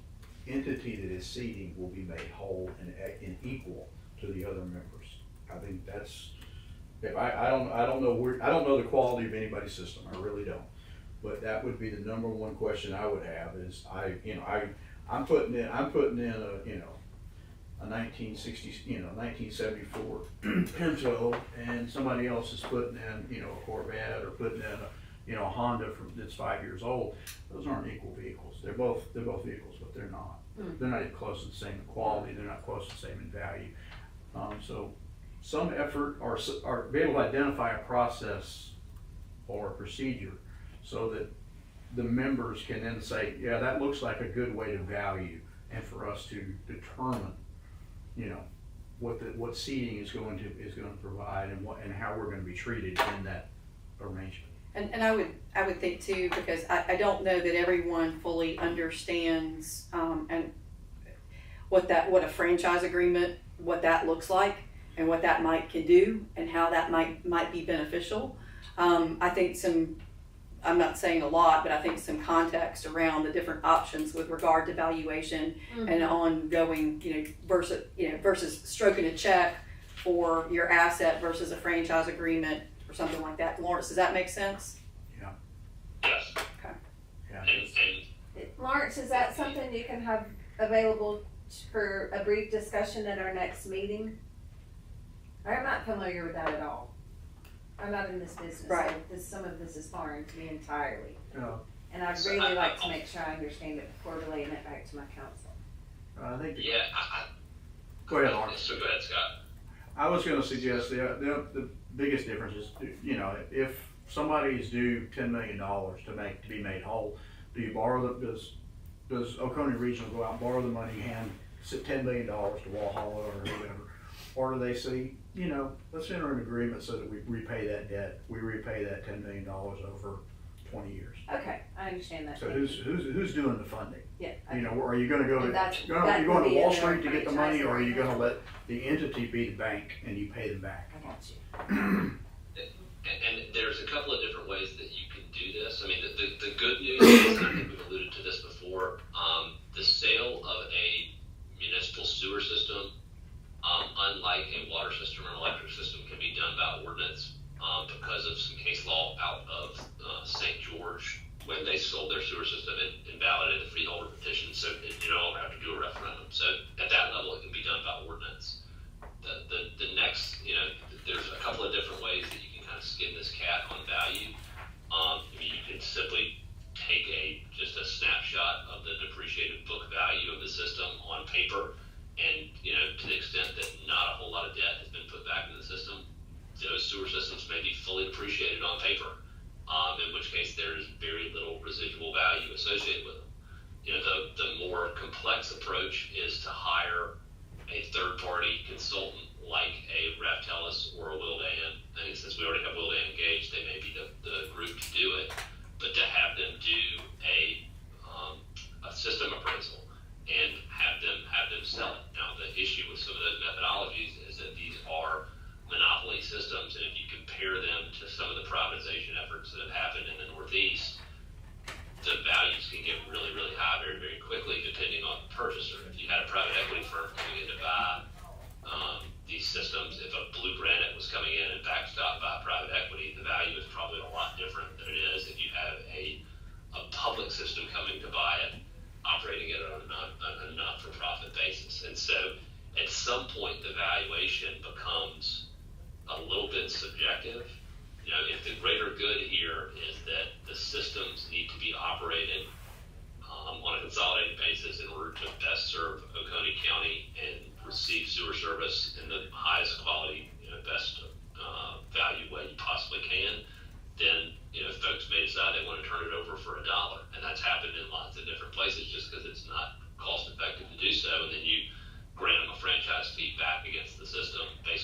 entity that is seeding will be made whole and equal to the other members. I think that's, I don't know the quality of anybody's system, I really don't. But that would be the number one question I would have is I'm putting in a, a 1974 Pinto, and somebody else is putting in, a Corvette or putting in a Honda that's 5 years old. Those aren't equal vehicles. They're both vehicles, but they're not. They're not even close to the same in quality. They're not close to the same in value. So some effort or be able to identify a process or a procedure so that the members can then say, yeah, that looks like a good way to value, and for us to determine, what seating is going to provide and how we're going to be treated in that arrangement. And I would think too, because I don't know that everyone fully understands and what a franchise agreement, what that looks like, and what that can do, and how that might be beneficial. I think I'm not saying a lot, but I think some context around the different options with regard to valuation and ongoing, versus stroking a check for your asset versus a franchise agreement or something like that. Lawrence, does that make sense? Yeah. Yes. Okay. Yeah. Lawrence, is that something you can have available for a brief discussion at our next meeting? I'm not familiar with that at all. I'm not in this business, Right. so some of this is foreign to me entirely. No, And I'd really like to make sure I understand it before relaying it back to my council. I think. Yeah, Go ahead, Lawrence. So go ahead, Scott. I was going to suggest the biggest difference is, if somebody is due $10 million to be made whole, do you does Oconee Regional go out and borrow the money, hand $10 million to Walhalla or whoever, or do they say, let's enter an agreement so that we repay that debt. We repay that $10 million over 20 years. Okay, I understand that. So who's doing the funding? Yeah. Are you going to go And are you that going would to be Wall in Street their to get the money, or are you going to franchise let the entity be the bank and you pay them back? I got you. And there's a couple of different ways that you can do this. I mean, the good news is, and I think we've alluded to this before, the sale of a municipal sewer system, unlike a water system or an electric system, can be done by ordinance because of some case law out of St. George. When they sold their sewer system, it invalidated the freeholder petition, so you no longer have to do a referendum. So at that level, it can be done by ordinance. The next, there's a couple of different ways that you can kind of skin this cat on value. You can simply take just a snapshot of the depreciated book value of the system on paper, and to the extent that not a whole lot of debt has been put back into the system, those sewer systems may be fully depreciated on paper. In which case there's very little residual value associated with them. The more complex approach is to hire a third-party consultant like a Raftellus or a Willdan. And since we already have Willdan engaged, they may be the group to do it. But to have them do a system appraisal and have them sell it. Now, the issue with some of those methodologies is that these are monopoly systems, and if you compare them to some of the privatization efforts that have happened in the Northeast, the values can get really, really high very, very quickly depending on the purchaser. If you had a private equity firm coming in to buy these systems, if a Blue Granite was coming in and backstopped by private equity, the value is probably a lot different than it is if you have a public system coming to buy it, operating it on a not-for-profit basis. And so at some point the valuation becomes a little bit subjective. If the greater good here is that the systems need to be operated on a consolidated basis in order to best serve Oconee County and receive sewer service in the highest quality, best value way you possibly can, then folks may decide they want to turn it over for $1, and that's happened in lots of different places just because it's not cost effective to do so, and then you grant them a franchise fee back against the system based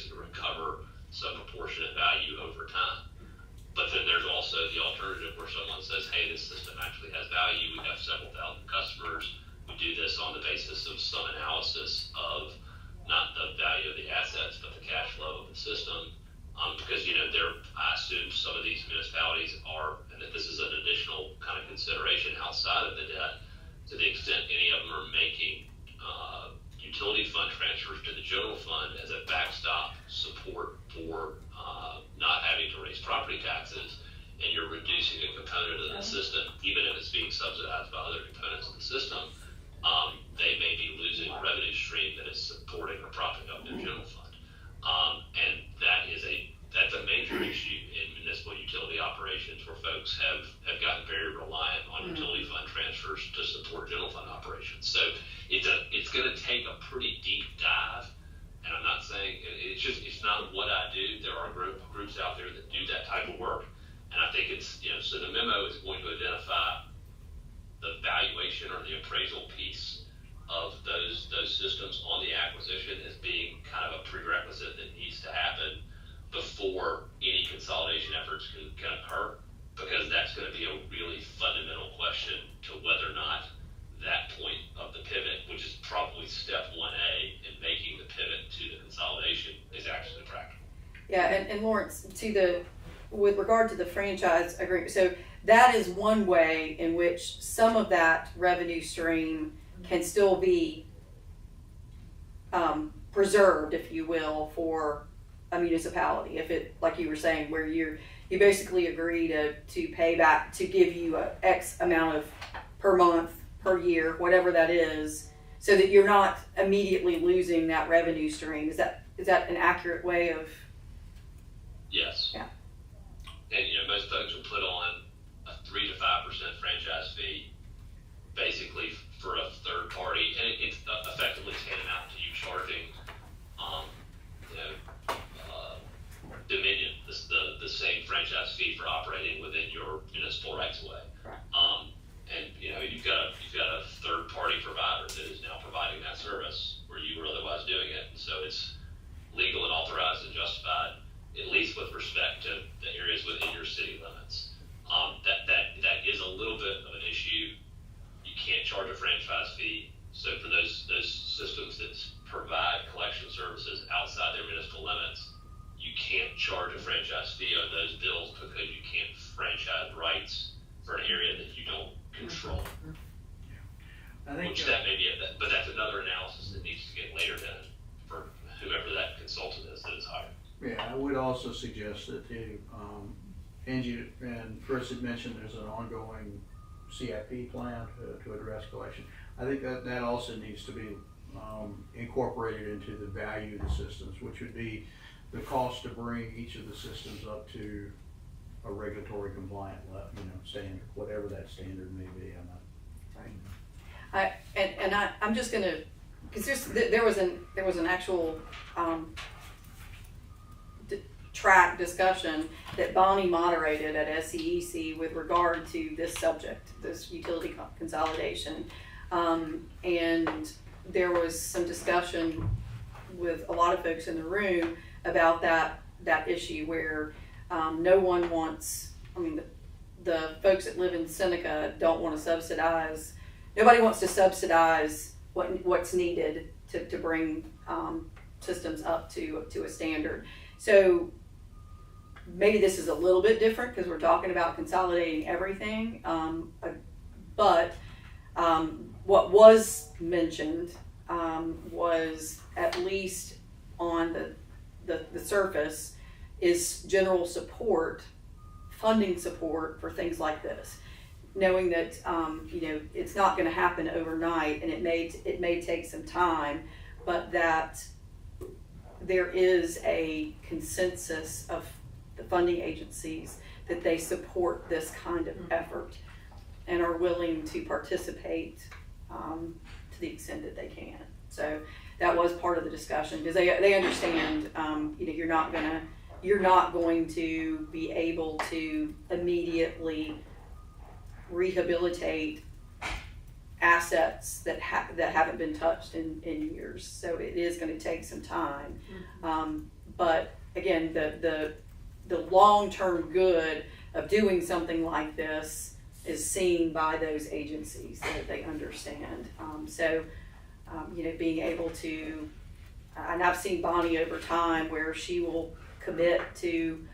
stream that is supporting or propping up their general fund. And that's a major issue in municipal utility operations where folks have gotten very reliant on utility fund transfers to support general fund operations. So it's going to take a pretty deep dive. And I'm not saying it's not what I do. There are groups out there that do that type of work. And I think so the memo is going to identify the valuation or the appraisal piece of those systems on the acquisition as being kind of a prerequisite that needs to happen before any consolidation efforts can occur, because that's going to be a really fundamental question to whether or not that point of the pivot, which is probably step 1A in making the pivot to the consolidation, is actually practical. Yeah, and Lawrence, with regard to the franchise agreement, so that is one way in which some of that revenue stream can still be preserved, if you will, for a municipality. If it, like you were saying, where you basically agree to pay back, to give you a X amount of per month, per year, whatever that is, so that you're not immediately losing that revenue stream. Is that an accurate way of? Yes. Yeah. And most folks will put on a 3 to 5% franchise fee, basically for a third party, and it's effectively tantamount to you charging, Dominion the same franchise fee for operating within your municipal rights of way. Right. And you've got a third party provider that is now providing that service where you were otherwise doing it, and so it's legal and authorized and justified, at least with respect to the areas within your city limits. That is a little bit of an issue. You can't charge a franchise fee. So for those systems that provide collection services outside their municipal limits, you can't charge a franchise fee on those bills because you can't franchise rights for an area that you don't control. I think, That may be but that's another analysis that needs to get later done for whoever that consultant is that is hired. yeah, I would also suggest that Angie and Chris had mentioned there's an ongoing CIP plan to address collection. I think that also needs to be incorporated into the value of the systems, which would be the cost to bring each of the systems up to a regulatory compliant standard, whatever that standard may be. I'm just gonna, because there was an actual track discussion that Bonnie moderated at SCEC with regard to this subject, this utility consolidation, and there was some discussion with a lot of folks in the room about that issue where no one wants, the folks that live in Seneca don't want to subsidize, nobody wants to subsidize what's needed to bring systems up to a standard. So maybe this is a little bit different because we're talking about consolidating everything, but what was mentioned was, at least on the surface, is general support, funding support for things like this, knowing that it's not going to happen overnight, and it may take some time, but that there is a consensus of the funding agencies that they support this kind of effort and are willing to participate to the extent that they can. So that was part of the discussion, because they understand you're not going to be able to immediately rehabilitate assets that haven't been touched in years. So it is going to take some time. But again, the long-term good of doing something like this is seen by those agencies, that they understand. Being able to, and I've seen Bonnie over time where she will commit to,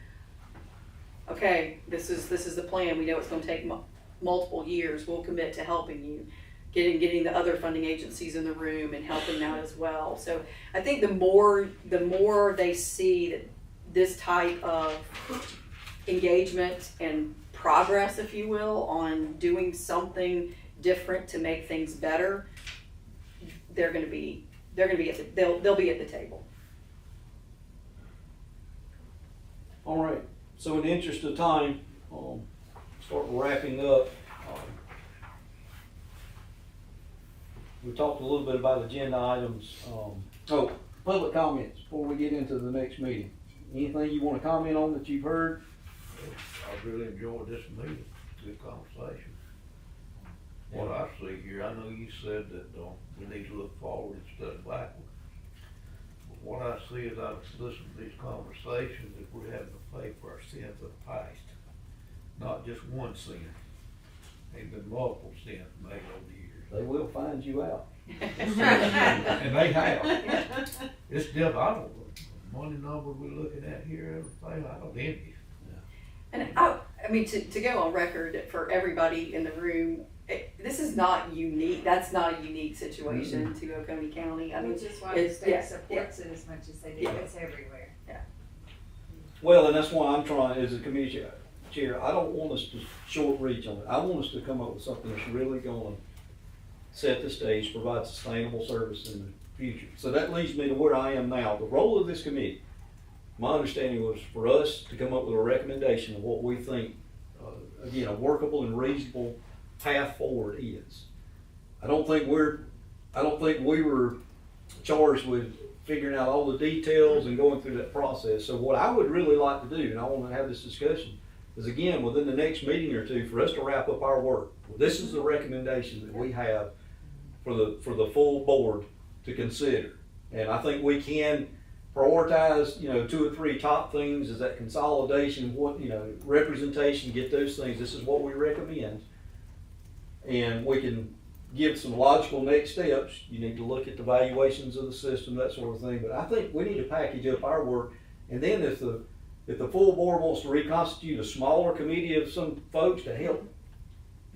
okay, this is the plan. We know it's going to take multiple years. We'll commit to helping you, getting the other funding agencies in the room and helping out as well. So I think the more they see that this type of engagement and progress, if you will, on doing something different to make things better, they're going to be they're gonna be they'll be at the table. All right, so in the interest of time, start wrapping up. We talked a little bit about agenda items. Public comments before we get into the next meeting. Anything you want to comment on that you've heard? I really enjoyed this meeting, good conversation. What I see here, I know you said that we need to look forward instead of backward. But what I see is I've listened to these conversations, if we're having to pay for our sins of the past, not just one sin. There's been multiple sins made over the years. They will find you out. And they have. It's different, I don't, the money numbers we're looking at here, everything, I don't envy. And I mean, to go on record for everybody in the room, this is not unique. That's not a unique situation to Oconee County. I mean, Which is why the it's- state yeah, supports it as much as they do, Yeah. it's everywhere. Well, and that's why I'm trying, as a committee chair, I don't want us to short reach on it. I want us to come up with something that's really gonna set the stage, provide sustainable service in the future. So that leads me to where I am now. The role of this committee, my understanding was for us to come up with a recommendation of what we think, again, a workable and reasonable path forward is. I don't think we were charged with figuring out all the details and going through that process. So what I would really like to do, and I want to have this discussion, is again, within the next meeting or two, for us to wrap up our work. This is the recommendation that we have for the full board to consider. And I think we can prioritize, 2 or 3 top things, is that consolidation, representation, get those things. This is what we recommend. And we can give some logical next steps. You need to look at the valuations of the system, that sort of thing. But I think we need to package up our work. And then if the full board wants to reconstitute a smaller committee of some folks to help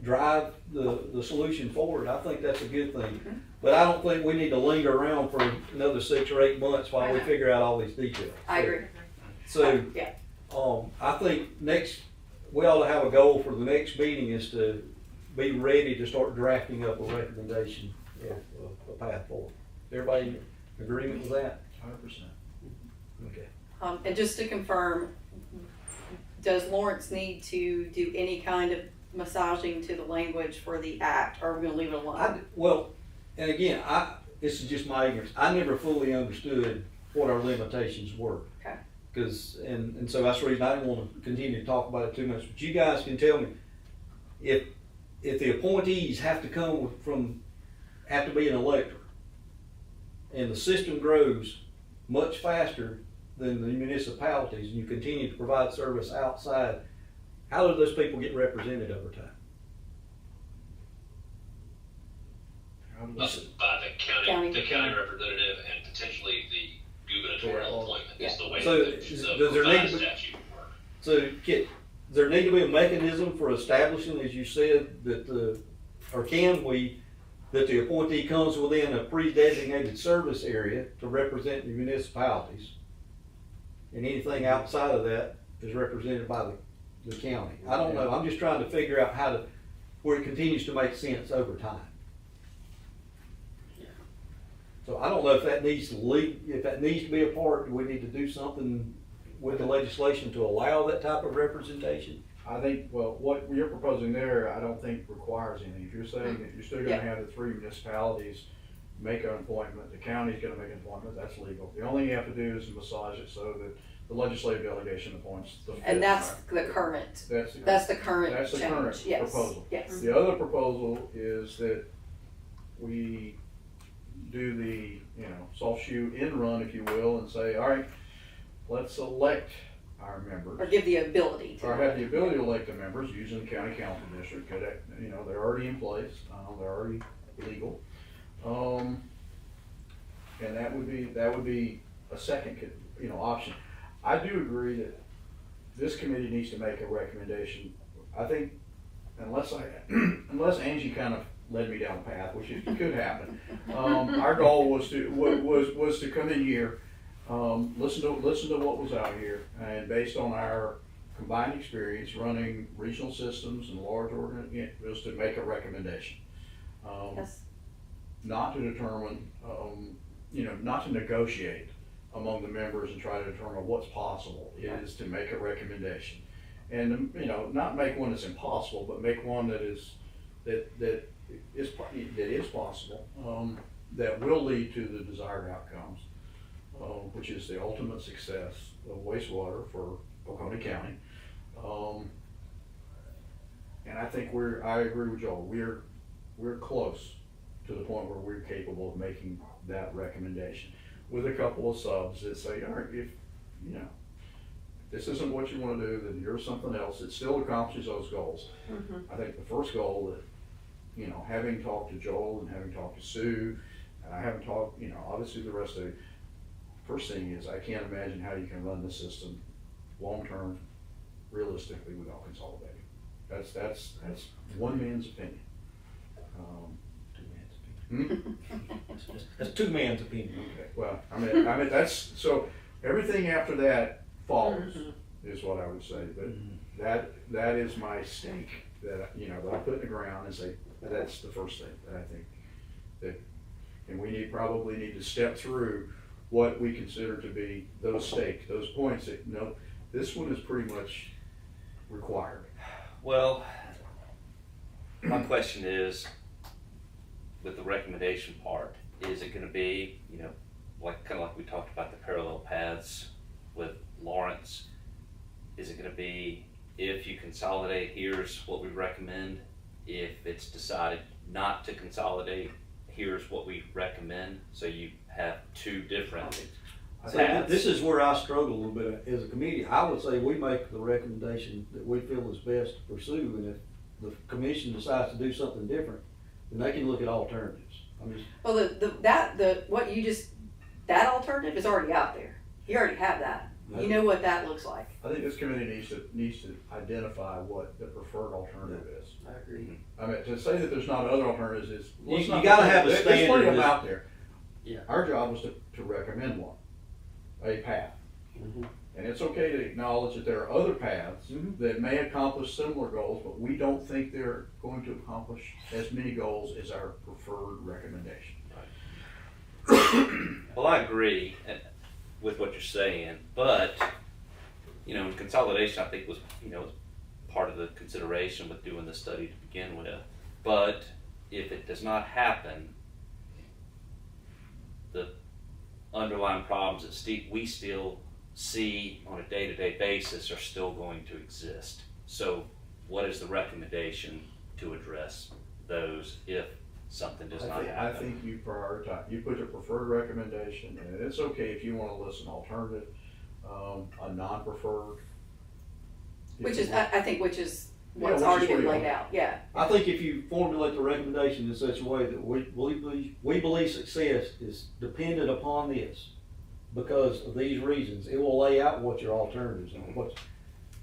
drive the solution forward, I think that's a good thing. But I don't think we need to linger around for another 6 or 8 months while we figure out all these details. I agree. So, Yeah. I think we ought to have a goal for the next meeting is to be ready to start drafting up a recommendation of a path forward. Everybody in agreement with that? 100%. Okay. And just to confirm, does Lawrence need to do any kind of massaging to the language for the act, or are we gonna leave it alone? And again, this is just my ignorance. I never fully understood what our limitations were. Okay. Because, and so that's the reason I didn't want to continue to talk about it too much. But you guys can tell me, if the appointees have to be an elector, and the system grows much faster than the municipalities, and you continue to provide service outside, how do those people get represented over time? By the county representative and potentially the gubernatorial appointment is the way So, that does the there need revised to be- statute work. So, does there need to be a mechanism for establishing, as you said, that the appointee comes within a pre-designated service area to represent the municipalities, and anything outside of that is represented by the county? I don't know, I'm just trying to figure out where it continues to make sense over time. So I don't know if that needs to be a part, do we need to do something with the legislation to allow that type of representation? I think, well, what you're proposing there, I don't think requires anything. If you're saying that you're still gonna have the 3 municipalities make an appointment, the county's gonna make an appointment, that's legal. The only thing you have to do is massage it so that the legislative delegation appoints the 5th. And that's the current, that's the current That's the change, current yes, proposal. yes. The other proposal is that we do the, soft shoe in run, if you will, and say, all right, let's elect our members. Or give the ability to. Or have the ability to elect the members using the county council district, they're already in place, they're already legal. And that would be a second, option. I do agree that this committee needs to make a recommendation. I think, unless Angie kind of led me down a path, which could happen, our goal was to come in here, listen to what was out here, and based on our combined experience running regional systems and large was to make a recommendation. Yes. Not to determine, not to negotiate among the members and try to determine what's possible. It is to make a recommendation. And, you know, not make one that's impossible, but make one that is possible, that will lead to the desired outcomes, which is the ultimate success of wastewater for Oconee County. And I think I agree with Joel, we're close to the point where we're capable of making that recommendation with a couple of subs that say, all right, if, you know, this isn't what you wanna do, then here's something else that still accomplishes those goals. I think the first goal that, you know, having talked to Joel and having talked to Sue, and I haven't talked, you know, obviously the rest of it, first thing is I can't imagine how you can run the system long-term, realistically, without consolidating. That's one man's opinion. That's two man's opinion. Okay, well, I mean, that's, so everything after that follows, is what I would say, but that is my stake that, you know, that I put in the ground and say, that's the first thing that I think that, and we probably need to step through what we consider to be those stakes, those points that, no, this one is pretty much required. Well, my question is, with the recommendation part, is it gonna be, you know, kinda like we talked about the parallel paths with Lawrence, is it gonna be, if you consolidate, here's what we recommend, if it's decided not to consolidate, here's what we recommend, so you have two different I think paths? this is where I struggle a little bit as a committee. I would say we make the recommendation that we feel is best to pursue, and if the commission decides to do something different, then they can look at alternatives. Well, what you just, that alternative is already out there. You already have that. You know what that looks like. I think this committee needs to identify what the preferred alternative is. I agree. I mean, to say that there's not other alternatives is. You gotta have a There's plenty of them standard. out there. Yeah. Our job was to recommend one, a path. Mhm. And it's okay to acknowledge that there are other paths that may accomplish similar goals, but we don't think they're going to accomplish as many goals as our preferred recommendation. Well, I agree with what you're saying, but, you know, consolidation, I think was, you know, part of the consideration with doing the study to begin with. But if it does not happen, the underlying problems that we still see on a day-to-day basis are still going to exist. So what is the recommendation to address those if something does not happen? I think you prioritize, you put your preferred recommendation, and it's okay if you wanna list an alternative, a non-preferred. Which is, I think, which is what's which is already where been you laid are. out, yeah. I think if you formulate the recommendation in such a way that we believe success is dependent upon this, because of these reasons, it will lay out what your alternatives are.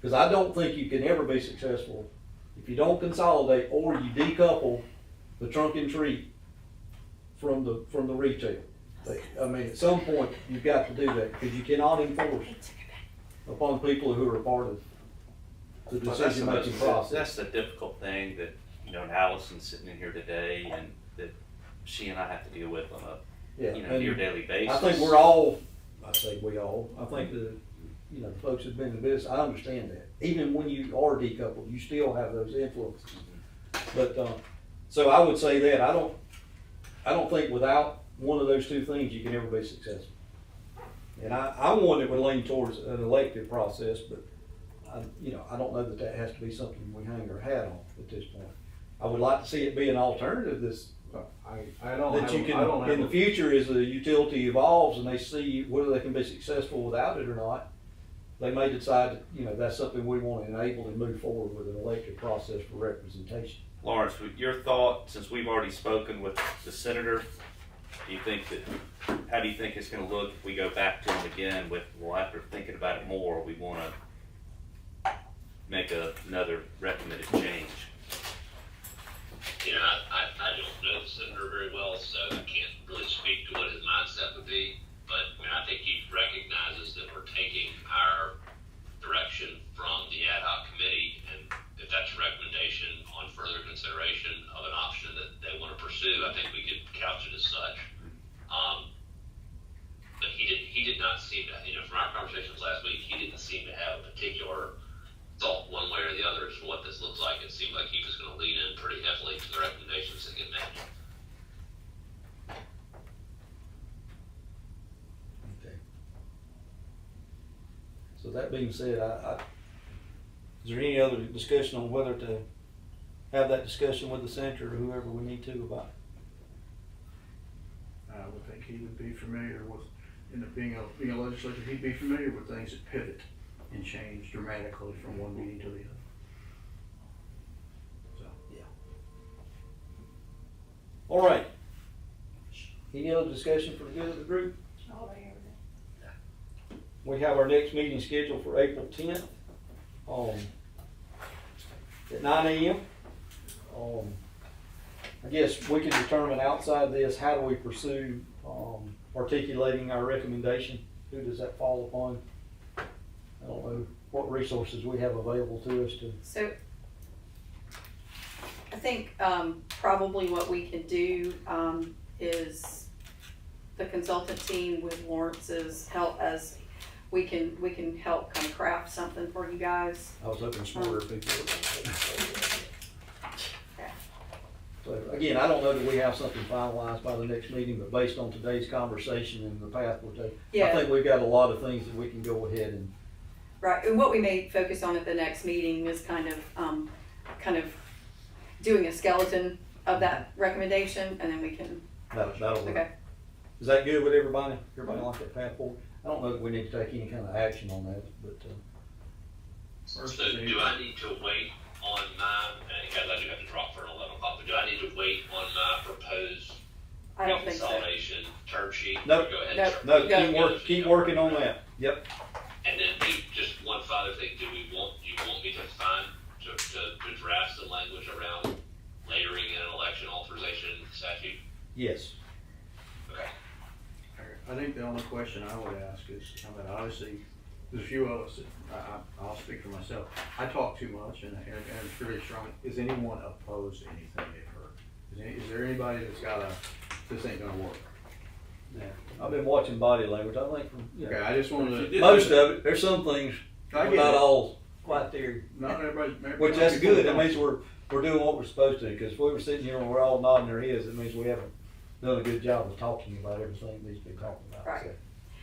Because I don't think you can ever be successful if you don't consolidate or you decouple the trunk and treat from the retail. I mean, at some point, you've got to do that, because you cannot enforce upon people who are a part of the Well, that's the decision-making most- process. That's the difficult thing that, you know, and Allison's sitting in here today, and that she and I have to deal with on a, Yeah, you know, and near daily basis. I think we're all, I say we all, I think the, you know, the folks who've been in business, I understand that. Even when you are decoupled, you still have those influences. But, so I would say that, I don't think without one of those two things, you can ever be successful. And I'm one that would lean towards an elective process, but I don't know that has to be something we hang our hat on at this point. I would like to see it be an alternative that you can, in the future, as the utility evolves and they see whether they can be successful without it or not, they may decide that, you know, that's something we want to enable and move forward with an elective process for representation. Lawrence, with your thought, since we've already spoken with the senator, do you think how do you think it's gonna look if we go back to him again with, well, after thinking about it more, we wanna make another recommended change? You know, I don't know the senator very well, so I can't really speak to what his mindset would be. But I mean, I think he recognizes that we're taking our direction from the ad hoc committee, and if that's a recommendation on further consideration of an option that they want to pursue, I think we could couch it as such. seem to, from our conversations last week, he didn't seem to have a particular thought one way or the other as to what this looks like. It seemed like he was going to lean in pretty heavily to the recommendations that get made. Okay. So that being said, is there any other discussion on whether to have that discussion with the senator or whoever we need to about it? I would think he would be familiar with, being a legislator, he'd be familiar with things that pivot and change dramatically from one meeting to the other. So, yeah. All right. Any other discussion for the good of the group? We have our next meeting scheduled for April 10th, at 9 a.m. I guess we can determine outside this, how do we pursue articulating our recommendation? Who does that fall upon? I don't know what resources we have available to us to. So I think probably what we can do is the consultant team with Lawrence's help, as we can help kind of craft something for you guys. I was hoping smarter people. So again, I don't know that we have something finalized by the next meeting, but based on today's conversation and the path we're taking, I think we've got a lot of things that we can go ahead and. Right, and what we may focus on at the next meeting is kind of doing a skeleton of that recommendation, and then we can. That'll work. Okay. Is that good with everybody? Everybody like that path forward? I don't know that we need to take any kind of action on that, but. So do I need to wait on my, guys, I do have to drop for an 11 o'clock, but do I need to wait on my proposed I don't think so. consolidation term sheet? Nope. Go ahead. No, keep working on that. Yep. And then just one final thing, do you want me to draft some language around layering in an election authorization statute? Yes. Okay. I think the only question I would ask is, obviously, there's a few of us that, I'll speak for myself, I talk too much and it's pretty strong. Is anyone opposed to anything they've heard? Is there anybody that's got this ain't gonna work? Yeah. I've been watching body language, I think from, Okay, I just wanted to. most of it, there's some things, I get not it. all quite there. Not everybody. Which that's good, that means we're doing what we're supposed to, because if we were sitting here and we're all nodding our heads, it means we haven't done a good job of talking about everything that needs to be talked about. Right. So.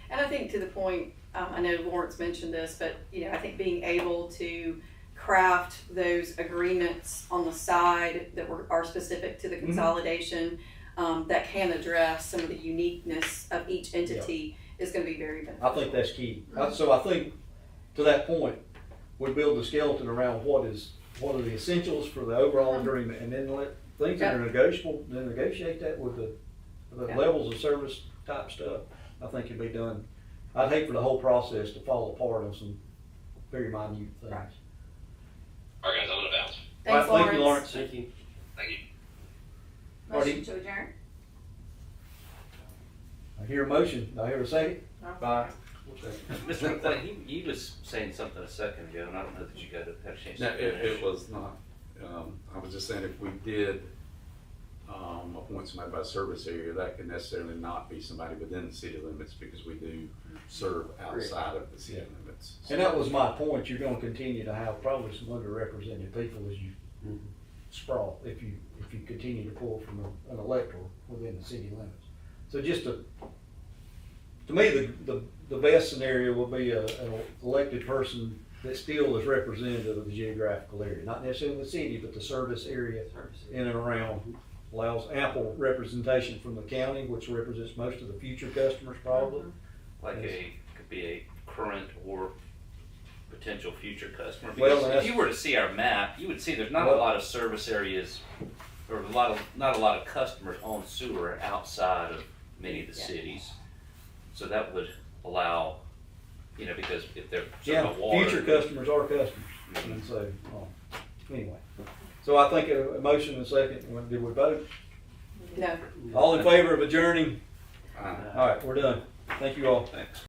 And I think to the point, I know Lawrence mentioned this, but I think being able to craft those agreements on the side that are specific to the consolidation, that can address some of the uniqueness of each entity is going to be very beneficial. I think that's key. So I think to that point, we build the skeleton around what are the essentials for the overall agreement, and then let things that are negotiable, then negotiate that with the levels of service type stuff. I think it'd be done. I'd hate for the whole process to fall apart on some very minute things. Right. All right, guys, I'm gonna bounce. Thanks, All right, thank you, Lawrence. Thank you. Thank you. Motion to adjourn? I hear a motion. I hear a second. Bye. Mr. McLean, he was saying something a second ago, and I don't know that you got had a chance No, to finish. it was not, I was just saying if we did, appoint somebody by service area, that could necessarily not be somebody within the city limits, because we do serve outside of the city limits. And that was my point. You're gonna continue to have probably some underrepresented people as you sprawl, if you continue to pull from an electoral within the city limits. So just to me, the best scenario will be an elected person that still is representative of the geographical area, not necessarily the city, but the service area in and around. Allows ample representation from the county, which represents most of the future customers probably. Like could be a current or potential future customer. Well, Because if you were to see our map, you would see there's not a lot of service areas, or not a lot of customers on sewer outside of many of the cities. So that would allow, because if they're serving water. Future customers are customers, and so anyway. So I think a motion and a second. Did we vote? No. All in favor of adjourning? Aye. All right, we're done. Thank you all. Thanks.